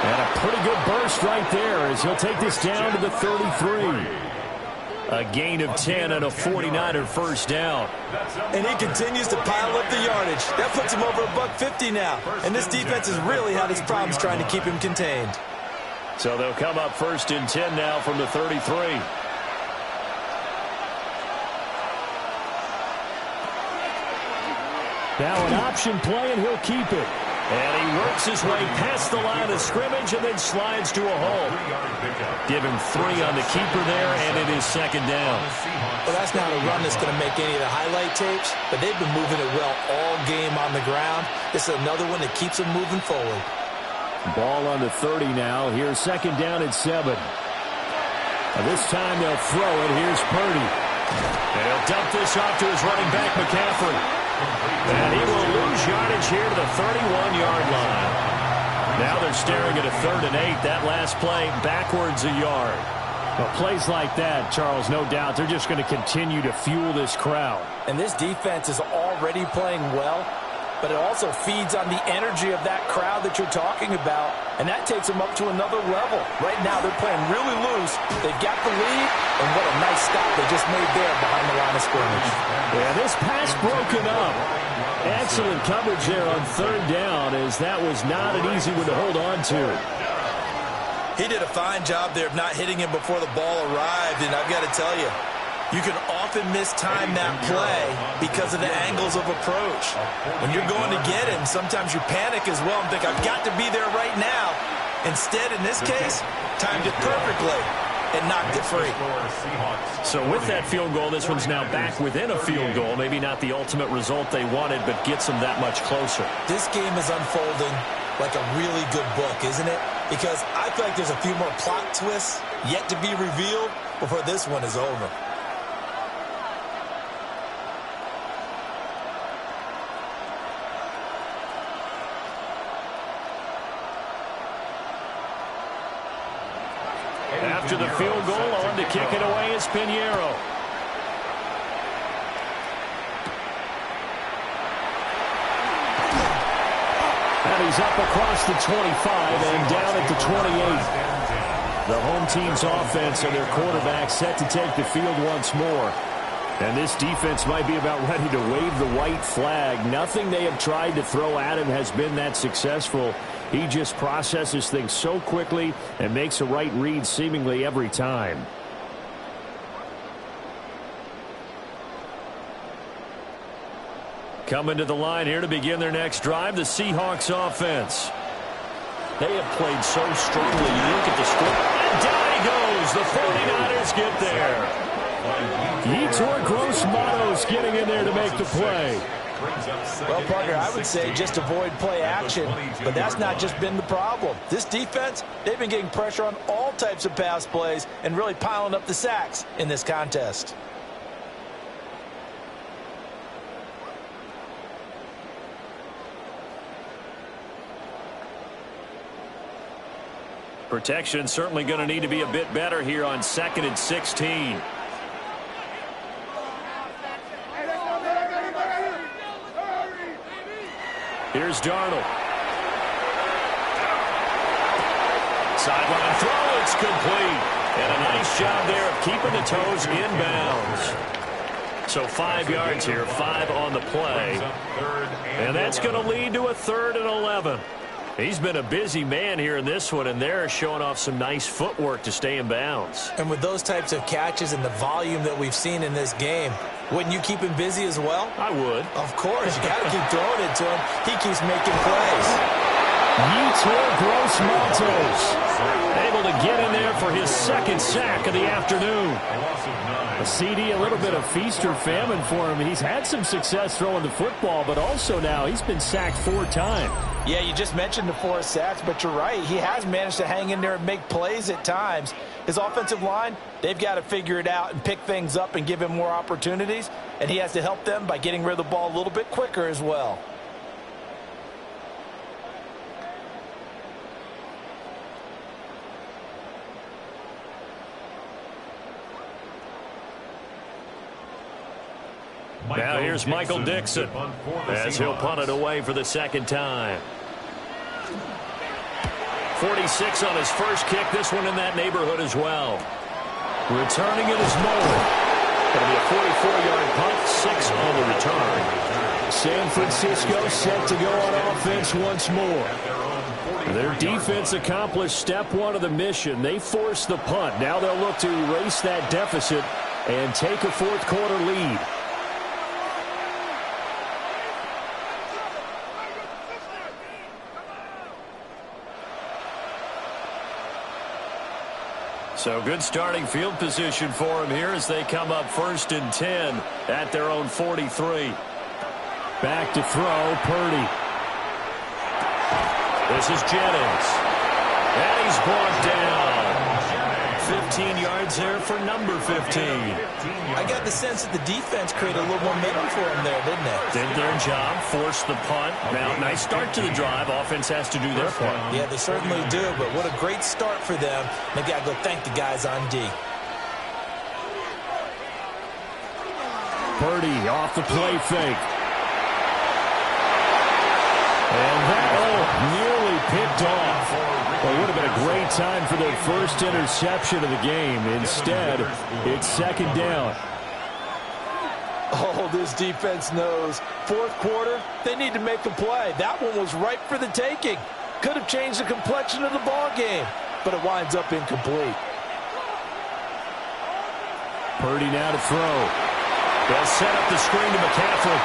And a pretty good burst right there as he'll take this down to the 33. A gain of 10 and a 49er first down. And he continues to pile up the yardage. That puts him over $150 now. And this defense has really had its problems trying to keep him contained. So they'll come up 1st and 10 now from the 33. Now an option play, and he'll keep it. And he works his way past the line of scrimmage and then slides to a hole. Give him 3 on the keeper there, and it is 2nd down. Well, that's not a run that's going to make any of the highlight tapes, but they've been moving it well all game on the ground. This is another one that keeps them moving forward. Ball on the 30 now. Here's 2nd down and 7. And this time they'll throw it. Here's Purdy. And he'll dump this off to his running back, McCaffrey. And he will lose yardage here to the 31-yard line. Now they're staring at a 3rd and 8. That last play backwards a yard. Well, plays like that, Charles, no doubt, they're just going to continue to fuel this crowd. And this defense is already playing well, but it also feeds on the energy of that crowd that you're talking about, and that takes them up to another level. Right now they're playing really loose. They've got the lead, and what a nice stop they just made there behind the line of scrimmage. Yeah, this pass broken up. Excellent coverage there on 3rd down, as that was not an easy one to hold on to. He did a fine job there of not hitting him before the ball arrived, and I've got to tell you, you can often mistime that play because of the angles of approach. When you're going to get him, sometimes you panic as well and think, I've got to be there right now. Instead, in this case, timed it perfectly and knocked it free. So with that field goal, this one's now back within a field goal. Maybe not the ultimate result they wanted, but gets them that much closer. This game is unfolding like a really good book, isn't it? Because I feel like there's a few more plot twists yet to be revealed before this one is over. After the field goal, on to kick it away is Pinheiro. And he's up across the 25 and down at the 28. The home team's offense and their quarterback set to take the field once more. And this defense might be about ready to wave the white flag. Nothing they have tried to throw at him has been that successful. He just processes things so quickly and makes a right read seemingly every time. Coming to the line here to begin their next drive, the Seahawks offense. They have played so strongly. You look at the score, and down he goes. The 49ers get there. Yetur Gross-Matos getting in there to make the play. Well, partner, I would say just avoid play action, but that's not just been the problem. This defense, they've been getting pressure on all types of pass plays and really piling up the sacks in this contest. Protection certainly going to need to be a bit better here on 2nd and 16. Here's Darnold. Sideline throw, it's complete. And a nice job there of keeping the toes inbounds. So 5 yards here, 5 on the play. And that's going to lead to a 3rd and 11. He's been a busy man here in this one, and they're showing off some nice footwork to stay in bounds. And with those types of catches and the volume that we've seen in this game, wouldn't you keep him busy as well? I would. Of course. You got to keep throwing it to him. He keeps making plays. Yetur Gross-Matos able to get in there for his 2nd sack of the afternoon. A CD, a little bit of feast or famine for him. He's had some success throwing the football, but also now he's been sacked 4 times. Yeah, you just mentioned the 4 sacks, but you're right. He has managed to hang in there and make plays at times. His offensive line, they've got to figure it out and pick things up and give him more opportunities, and he has to help them by getting rid of the ball a little bit quicker as well. Now here's Michael Dixon as he'll punt it away for the 2nd time. 46 on his first kick. This one in that neighborhood as well. Returning it is Moore. Going to be a 44-yard punt, 6 on the return. San Francisco set to go on offense once more. Their defense accomplished step 1 of the mission. They forced the punt. Now they'll look to erase that deficit and take a 4th quarter lead. So good starting field position for him here as they come up 1st and 10 at their own 43. Back to throw, Purdy. This is Jennings. And he's brought down. 15 yards there for number 15. I got the sense that the defense created a little momentum for him there, didn't it? Did their job, forced the punt. Now, nice start to the drive. Offense has to do their part. Yeah, they certainly do, but what a great start for them. They've got to go thank the guys on D. Purdy off the play fake. And that, nearly picked off. Well, it would have been a great time for their first interception of the game. Instead, it's 2nd down. Oh, this defense knows. 4th quarter, they need to make a play. That one was ripe for the taking. Could have changed the complexion of the ball game, but it winds up incomplete. Purdy now to throw. They'll set up the screen to McCaffrey.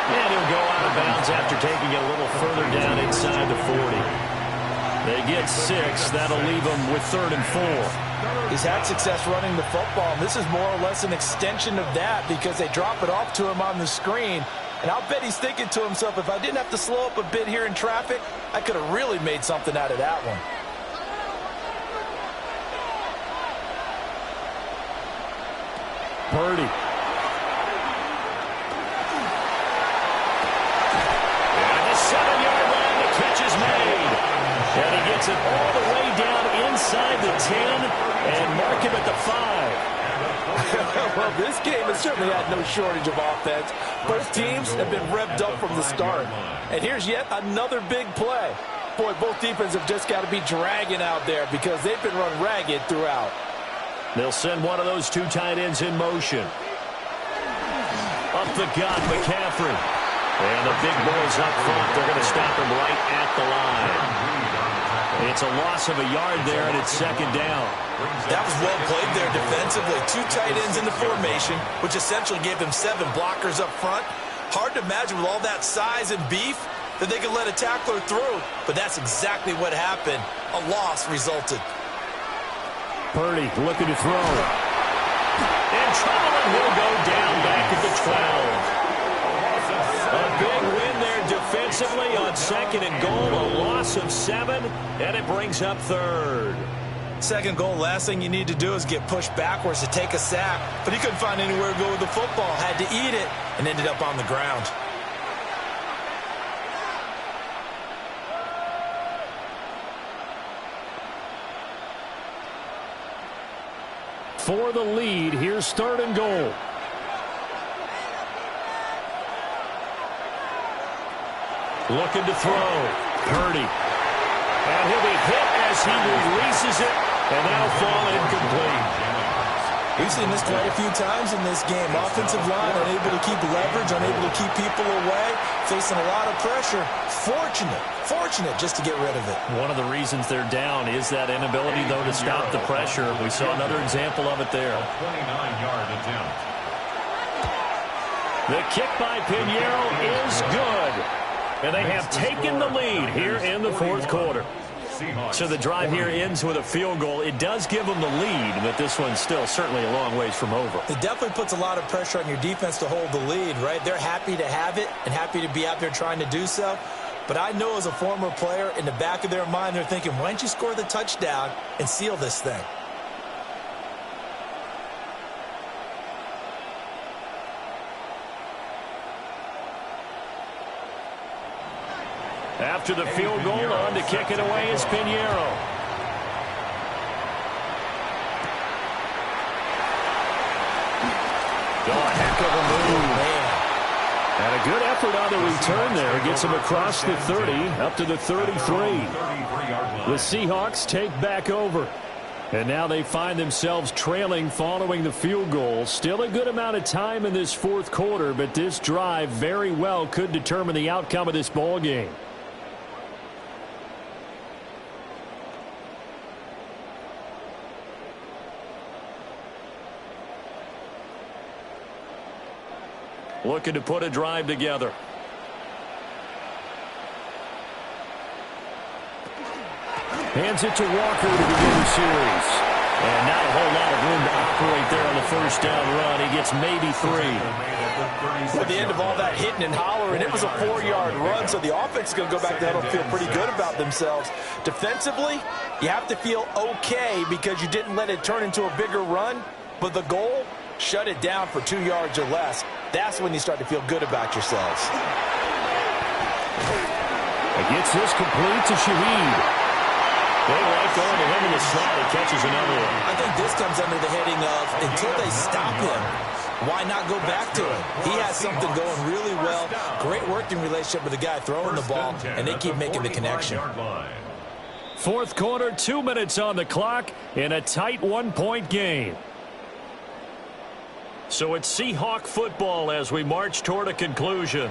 And he'll go out of bounds after taking it a little further down inside the 40. They get 6. That'll leave them with 3rd and 4. He's had success running the football, and this is more or less an extension of that because they drop it off to him on the screen. And I'll bet he's thinking to himself, if I didn't have to slow up a bit here in traffic, I could have really made something out of that one. Purdy. And the 7-yard line, the catch is made. And he gets it all the way down inside the 10 and mark him at the 5. Well, this game has certainly had no shortage of offense. Both teams have been revved up from the start. And here's yet another big play. Boy, both defenses have just got to be dragging out there because they've been run ragged throughout. They'll send one of those 2 tight ends in motion. Up the gut, McCaffrey. And the big boys up front, they're going to stop him right at the line. It's a loss of a yard there, and it's 2nd down. That was well played there defensively. 2 tight ends in the formation, which essentially gave them 7 blockers up front. Hard to imagine with all that size and beef that they could let a tackler through, but that's exactly what happened. A loss resulted. Purdy looking to throw. In trouble, and he'll go down back at the 12. A big win there defensively on 2nd and goal. A loss of 7, and it brings up 3rd. 2nd goal, last thing you need to do is get pushed backwards to take a sack. But he couldn't find anywhere to go with the football. Had to eat it and ended up on the ground. for the lead. Here's 3rd and goal. Looking to throw. Purdy. And he'll be hit as he releases it, and that'll fall incomplete. We've seen this quite a few times in this game. Offensive line unable to keep leverage, unable to keep people away, facing a lot of pressure. Fortunate just to get rid of it. One of the reasons they're down is that inability, though, to stop the pressure. We saw another example of it there. 29-yard attempt. The kick by Pinheiro is good. And they have taken the lead here in the 4th quarter. So the drive here ends with a field goal. It does give them the lead, but this one's still certainly a long ways from over. It definitely puts a lot of pressure on your defense to hold the lead, right? They're happy to have it and happy to be out there trying to do so. But I know as a former player, in the back of their mind, they're thinking, why don't you score the touchdown and seal this thing? After the field goal, on to kick it away is Pinheiro. Oh, a heck of a move. Man. And a good effort on the return there. Gets him across the 30, up to the 33. The Seahawks take back over. And now they find themselves trailing following the field goal. Still a good amount of time in this 4th quarter, but this drive very well could determine the outcome of this ball game. Looking to put a drive together. Hands it to Walker to begin the series. And not a whole lot of room to operate there on the 1st down run. He gets maybe 3. At the end of all that hitting and hollering, it was a 4-yard run, so the offense is going to go back there and feel pretty good about themselves. Defensively, you have to feel okay because you didn't let it turn into a bigger run, but the goal, shut it down for 2 yards or less. That's when you start to feel good about yourselves. He gets this complete to Shaheed. They like going to him in the slot. He catches another one. I think this comes under the heading of until they stop him, why not go back to him? He has something going really well. Great working relationship with the guy throwing the ball, and they keep making the connection. 4th quarter, 2 minutes on the clock in a tight 1-point game. So it's Seahawk football as we march toward a conclusion.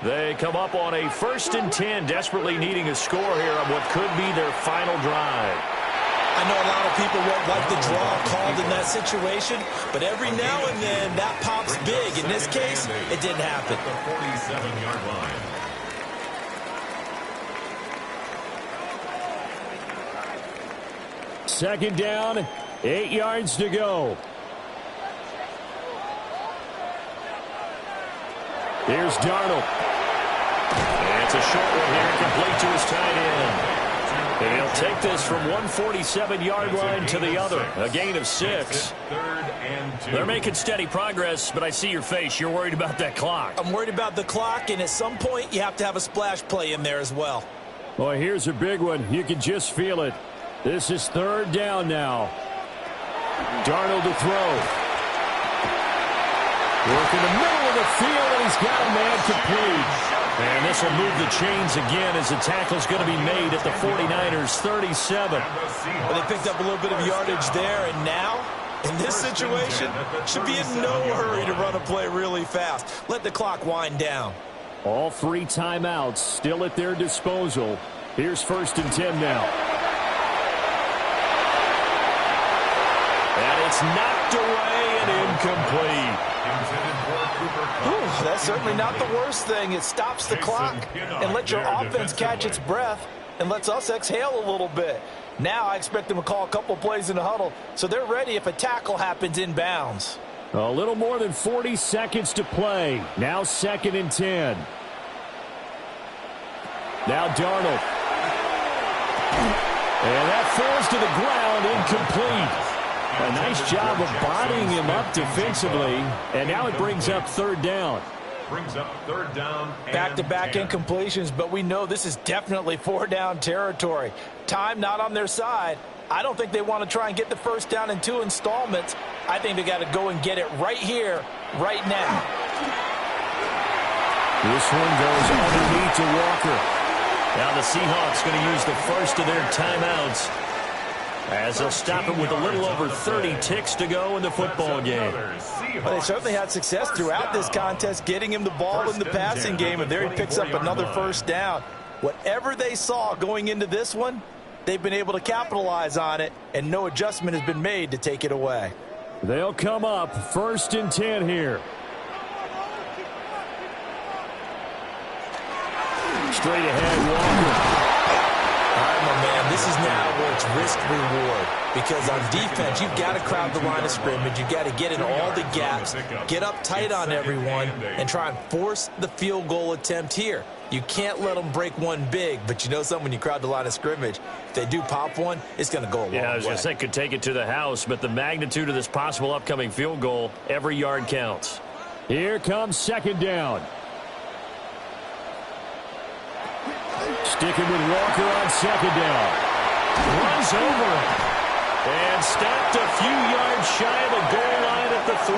They come up on a 1st and 10, desperately needing a score here on what could be their final drive. I know a lot of people won't like the draw called in that situation, but every now and then that pops big. In this case, it didn't happen. The 47-yard line. 2nd down, 8 yards to go. Here's Darnold. And it's a short one here, complete to his tight end. And he'll take this from 147-yard line to the other. A gain of 6. 3rd and 2. They're making steady progress, but I see your face. You're worried about that clock. I'm worried about the clock, and at some point you have to have a splash play in there as well. Boy, here's a big one. You can just feel it. This is 3rd down now. Darnold to throw. Work in the middle of the field, and he's got a man complete. And this will move the chains again as the tackle's going to be made at the 49ers 37. Well, they picked up a little bit of yardage there, and now, in this situation, should be in no hurry to run a play really fast. Let the clock wind down. All 3 timeouts still at their disposal. Here's 1st and 10 now. And it's knocked away and incomplete. Ooh, that's certainly not the worst thing. It stops the clock and lets your offense catch its breath and lets us exhale a little bit. Now I expect them to call a couple plays in the huddle so they're ready if a tackle happens inbounds. A little more than 40 seconds to play. Now 2nd and 10. Now Darnold. And that falls to the ground, incomplete. A nice job of bodying him up defensively, and now it brings up 3rd down. brings up third down. Back-to-back 10. incompletions, but we know this is definitely four-down territory. Time not on their side. I don't think they want to try and get the first down in 2 installments. I think they got to go and get it right here, right now. This one goes underneath to Walker. Now the Seahawks going to use the first of their timeouts as they'll stop it with a little over 30 ticks to go in the football game. Well, they certainly had success throughout this contest, getting him the ball in the passing game, and there he picks up another first down. Whatever they saw going into this one, they've been able to capitalize on it, and no adjustment has been made to take it away. They'll come up 1st and 10 here. Straight ahead, Walker. All right, my man, this is now where it's risk-reward. Because on defense, you've got to crowd the line of scrimmage. You've got to get in all the gaps, get up tight on everyone, and try and force the field goal attempt here. You can't let them break one big, but you know something, when you crowd the line of scrimmage, if they do pop one, it's going to go a long way. Yeah, I was going to say could take it to the house, but the magnitude of this possible upcoming field goal, every yard counts. Here comes 2nd down. Sticking with Walker on 2nd down. Runs over it. And stopped a few yards shy of the goal line at the 3.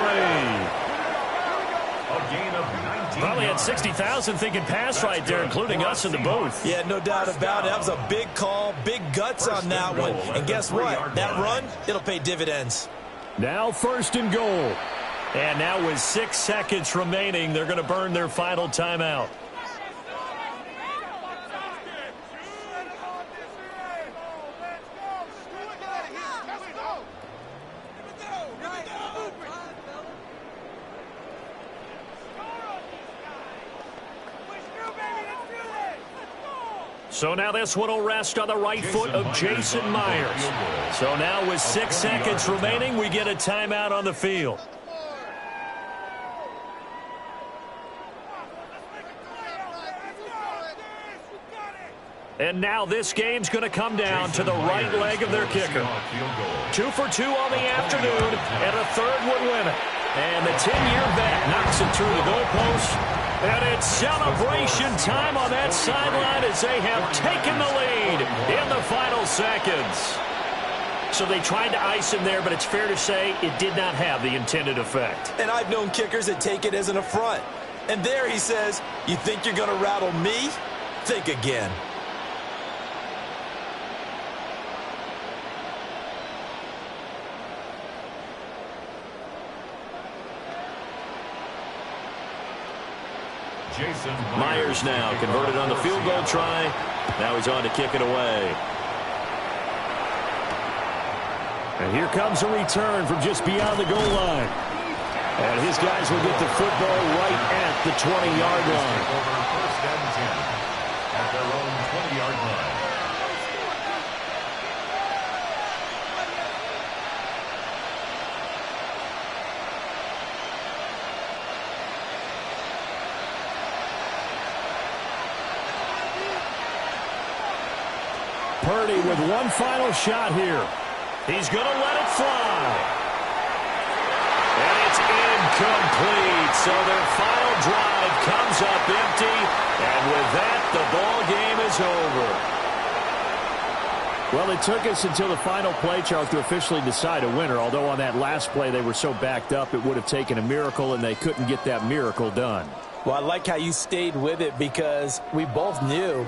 A gain of 19 Probably had 60,000 thinking pass right there, including us in the booth. Yeah, no doubt about it. That was a big call, big guts on that one. And guess what? That run, it'll pay dividends. Now 1st and goal. And now with 6 seconds remaining, they're going to burn their final timeout. So now this one will rest on the right foot of Jason Myers. So now with 6 seconds remaining, we get a timeout on the field. And now this game's going to come down to the right leg of their kicker. 2 for 2 on the afternoon, and a third would win it. And the 10-year vet knocks it through the goalpost. And it's celebration time on that sideline as they have taken the lead in the final seconds. So they tried to ice him there, but it's fair to say it did not have the intended effect. And I've known kickers that take it as an affront. And there he says, you think you're going to rattle me? Think again. Myers now converted on the field goal try. Now he's on to kick it away. And here comes a return from just beyond the goal line. And his guys will get the football right at the 20-yard line. Over 1st and 10 at their own 20-yard line. Purdy with one final shot here. He's going to let it fly. And it's incomplete. So their final drive comes up empty. And with that, the ball game is over. Well, it took us until the final play, Charles, to officially decide a winner. Although on that last play they were so backed up, it would have taken a miracle, and they couldn't get that miracle done. Well, I like how you stayed with it because we both knew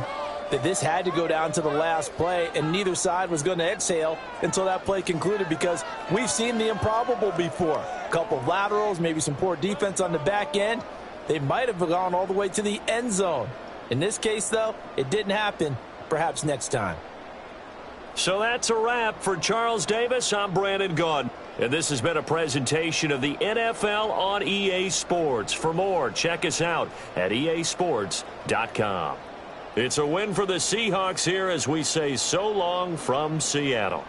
that this had to go down to the last play, and neither side was going to exhale until that play concluded because we've seen the improbable before. A couple of laterals, maybe some poor defense on the back end. They might have gone all the way to the end zone. In this case, though, it didn't happen. Perhaps next time. So that's a wrap for Charles Davis. I'm Brandon Gaudin. And this has been a presentation of the NFL on EA Sports. For more, check us out at easports.com. It's a win for the Seahawks here as we say so long from Seattle.